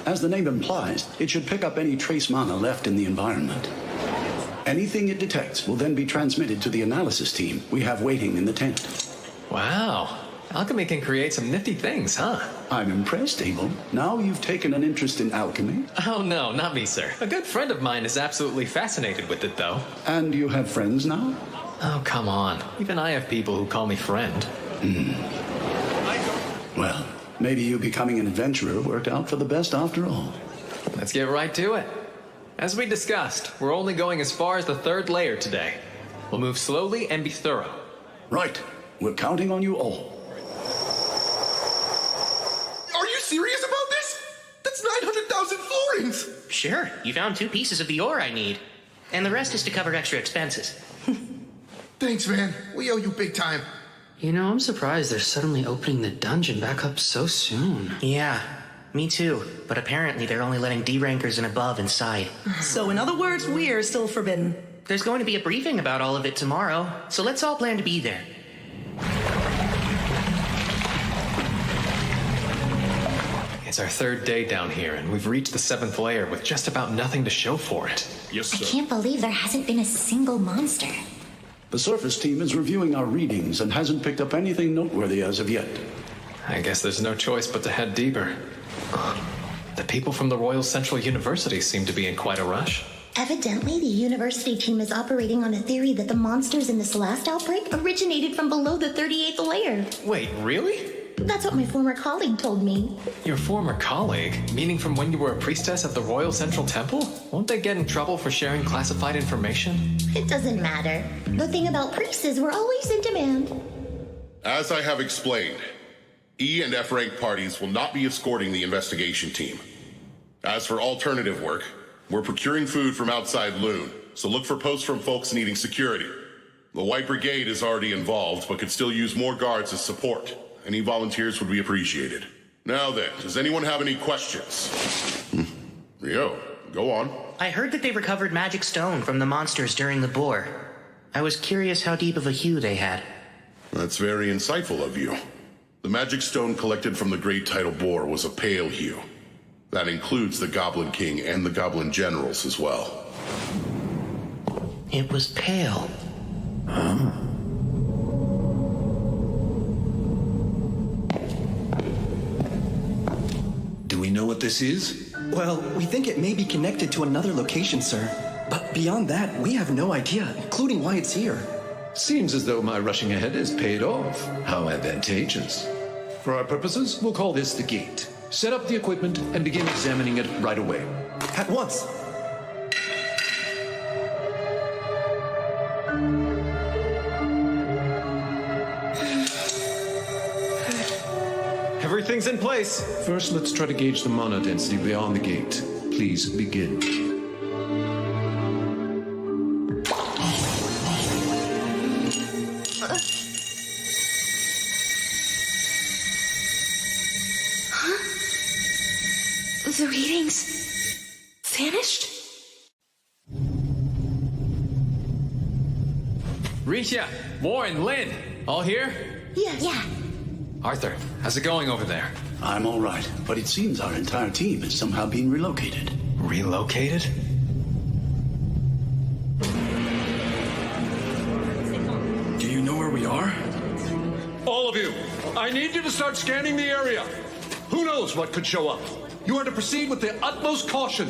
As the name implies, it should pick up any trace mana left in the environment. Anything it detects will then be transmitted to the analysis team we have waiting in the tent. Wow. Alchemy can create some nifty things, huh? I'm impressed, Abel. Now you've taken an interest in alchemy. Oh, no, not me, sir. A good friend of mine is absolutely fascinated with it, though. And you have friends now? Oh, come on. Even I have people who call me friend. Well, maybe you becoming an adventurer worked out for the best after all. Let's get right to it. As we discussed, we're only going as far as the third layer today. We'll move slowly and be thorough. Right. We're counting on you all. Are you serious about this? That's 900,000 florins! Sure. You found 2 pieces of the ore I need. And the rest is to cover extra expenses. Thanks, man. We owe you big time. You know, I'm surprised they're suddenly opening the dungeon back up so soon. Yeah, me too. But apparently they're only letting D-rankers and above inside. So in other words, we're still forbidden. There's going to be a briefing about all of it tomorrow, so let's all plan to be there. It's our third day down here, and we've reached the 7th layer with just about nothing to show for it. Yes, I can't believe there hasn't been a single monster. The surface team is reviewing our readings and hasn't picked up anything noteworthy as of yet. I guess there's no choice but to head deeper. The people from the Royal Central University seem to be in quite a rush. Evidently, the university team is operating on a theory that the monsters in this last outbreak originated from below the 38th layer. Wait, really? That's what my former colleague told me. Your former colleague? Meaning from when you were a priestess at the Royal Central Temple? Won't they get in trouble for sharing classified information? It doesn't matter. The thing about priests is we're always in demand. As I have explained, E and F rank parties will not be escorting the investigation team. As for alternative work, we're procuring food from outside Loon, so look for posts from folks needing security. The White Brigade is already involved, but could still use more guards as support. Any volunteers would be appreciated. Now then, does anyone have any questions? Rio, go on. I heard that they recovered magic stone from the monsters during the boar. I was curious how deep of a hue they had. That's very insightful of you. The magic stone collected from the Great Tidal Boar was a pale hue. That includes the Goblin King and the Goblin Generals as well. It was pale. Do we know what this is? Well, we think it may be connected to another location, sir. But beyond that, we have no idea, including why it's here. Seems as though my rushing ahead has paid off. How advantageous. For our purposes, we'll call this the gate. Set up the equipment and begin examining it right away. At once. Everything's in place. First, let's try to gauge the mana density beyond the gate. Please begin. The readings vanished? Risha, Warren, Lynn, all here? Yeah. Arthur, how's it going over there? I'm all right, but it seems our entire team has somehow been relocated. Relocated? Do you know where we are? All of you, I need you to start scanning the area. Who knows what could show up? You are to proceed with the utmost caution.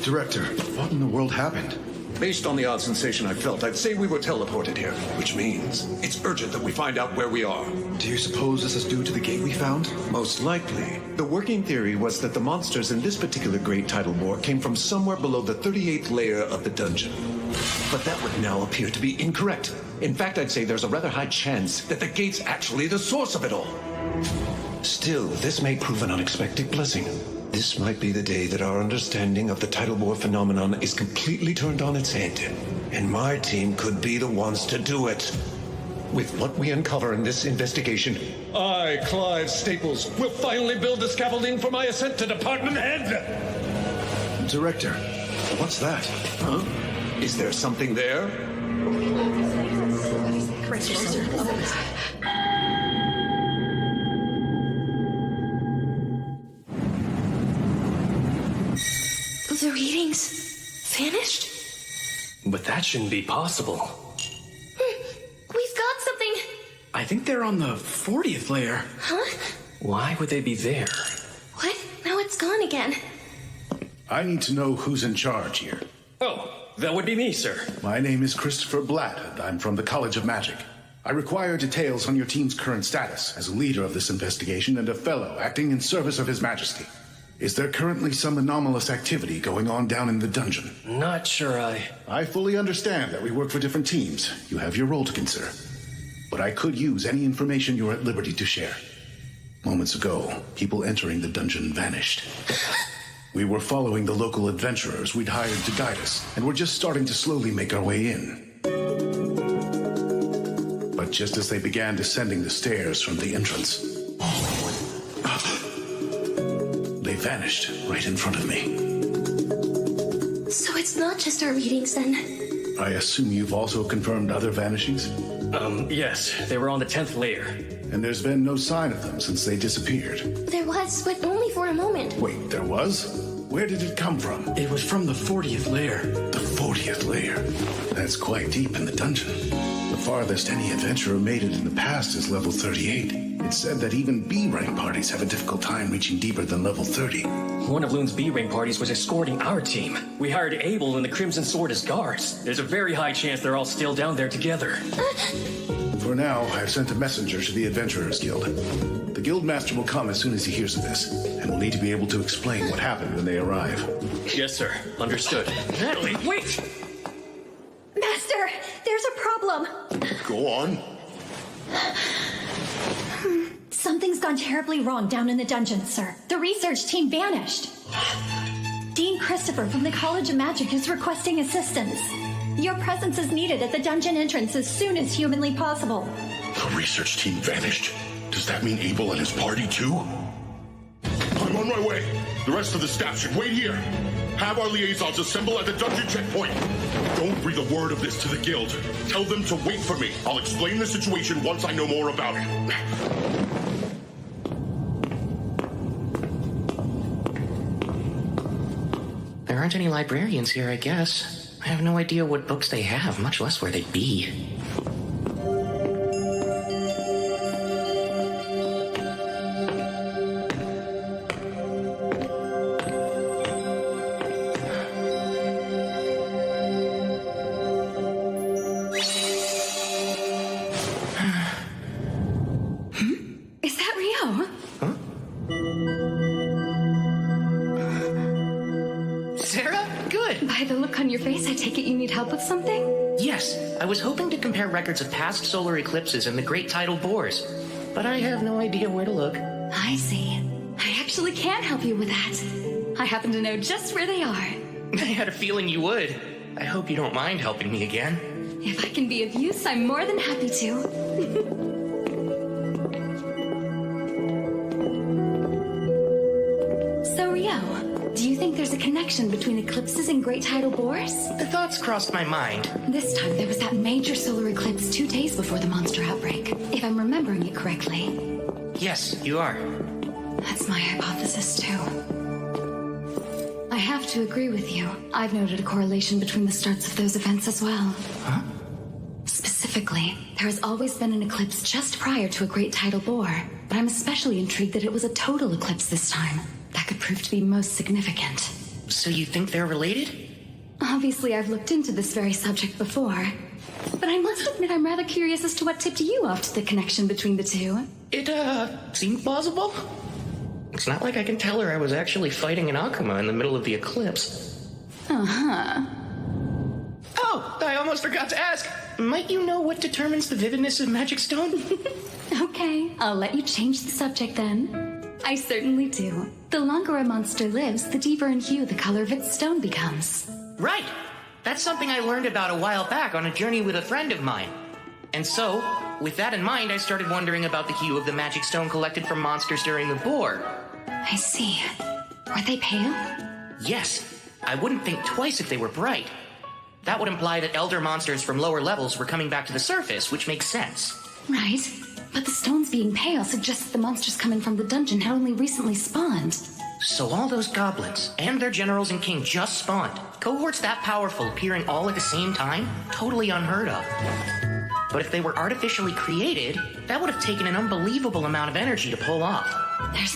Director, what in the world happened? Based on the odd sensation I felt, I'd say we were teleported here, which means it's urgent that we find out where we are. Do you suppose this is due to the gate we found? Most likely. The working theory was that the monsters in this particular Great Tidal Boar came from somewhere below the 38th layer of the dungeon. But that would now appear to be incorrect. In fact, I'd say there's a rather high chance that the gate's actually the source of it all. Still, this may prove an unexpected blessing. This might be the day that our understanding of the tidal bore phenomenon is completely turned on its head, and my team could be the ones to do it. With what we uncover in this investigation, I, Clive Staples, will finally build the scaffolding for my ascent to department head! Director, what's that? Huh? Is there something there? The readings vanished? But that shouldn't be possible. We've got something. I think they're on the 40th layer. Huh? Why would they be there? What? Now it's gone again. I need to know who's in charge here. Oh, that would be me, sir. My name is Christopher Blatt, and I'm from the College of Magic. I require details on your team's current status as a leader of this investigation and a fellow acting in service of His Majesty. Is there currently some anomalous activity going on down in the dungeon? Not sure I fully understand that we work for different teams. You have your role to consider. But I could use any information you're at liberty to share. Moments ago, people entering the dungeon vanished. We were following the local adventurers we'd hired to guide us, and we're just starting to slowly make our way in. But just as they began descending the stairs from the entrance, they vanished right in front of me. So it's not just our readings then. I assume you've also confirmed other vanishings? Yes. They were on the 10th layer. And there's been no sign of them since they disappeared. There was, but only for a moment. Wait, there was? Where did it come from? It was from the 40th layer. The 40th layer? That's quite deep in the dungeon. The farthest any adventurer made it in the past is level 38. It's said that even B-rank parties have a difficult time reaching deeper than level 30. One of Loon's B-rank parties was escorting our team. We hired Abel and the Crimson Sword as guards. There's a very high chance they're all still down there together. For now, I've sent a messenger to the Adventurers Guild. The Guildmaster will come as soon as he hears of this, and will need to be able to explain what happened when they arrive. Yes, sir. Understood. Natalie, wait! Master, there's a problem. Go on. Something's gone terribly wrong down in the dungeon, sir. The research team vanished. Dean Christopher from the College of Magic is requesting assistance. Your presence is needed at the dungeon entrance as soon as humanly possible. The research team vanished. Does that mean Abel and his party too? I'm on my way. The rest of the staff should wait here. Have our liaisons assemble at the dungeon checkpoint. Don't breathe a word of this to the guild. Tell them to wait for me. I'll explain the situation once I know more about it. There aren't any librarians here, I guess. I have no idea what books they have, much less where they'd be. Is that Rio? Sarah? Good. By the look on your face, I take it you need help with something? Yes, I was hoping to compare records of past solar eclipses and the great tidal bores, but I have no idea where to look. I see. I actually can help you with that. I happen to know just where they are. I had a feeling you would. I hope you don't mind helping me again. If I can be of use, I'm more than happy to. So, Rio, do you think there's a connection between eclipses and great tidal bores? The thoughts crossed my mind. This time there was that major solar eclipse 2 days before the monster outbreak, if I'm remembering it correctly. Yes, you are. That's my hypothesis, too. I have to agree with you. I've noted a correlation between the starts of those events as well. Huh? Specifically, there has always been an eclipse just prior to a great tidal bore, but I'm especially intrigued that it was a total eclipse this time. That could prove to be most significant. So you think they're related? Obviously, I've looked into this very subject before, but I must admit I'm rather curious as to what tipped you off to the connection between the two. It, seemed plausible. It's not like I can tell her I was actually fighting an Akuma in the middle of the eclipse. Uh-huh. Oh, I almost forgot to ask. Might you know what determines the vividness of Magic Stone? Okay, I'll let you change the subject then. I certainly do. The longer a monster lives, the deeper in hue the color of its stone becomes. Right. That's something I learned about a while back on a journey with a friend of mine. And so, with that in mind, I started wondering about the hue of the magic stone collected from monsters during the bore. I see. Were they pale? Yes. I wouldn't think twice if they were bright. That would imply that elder monsters from lower levels were coming back to the surface, which makes sense. Right. But the stones being pale suggests that the monsters coming from the dungeon had only recently spawned. So all those goblins and their generals and king just spawned. Cohorts that powerful appearing all at the same time? Totally unheard of. But if they were artificially created, that would have taken an unbelievable amount of energy to pull off. There's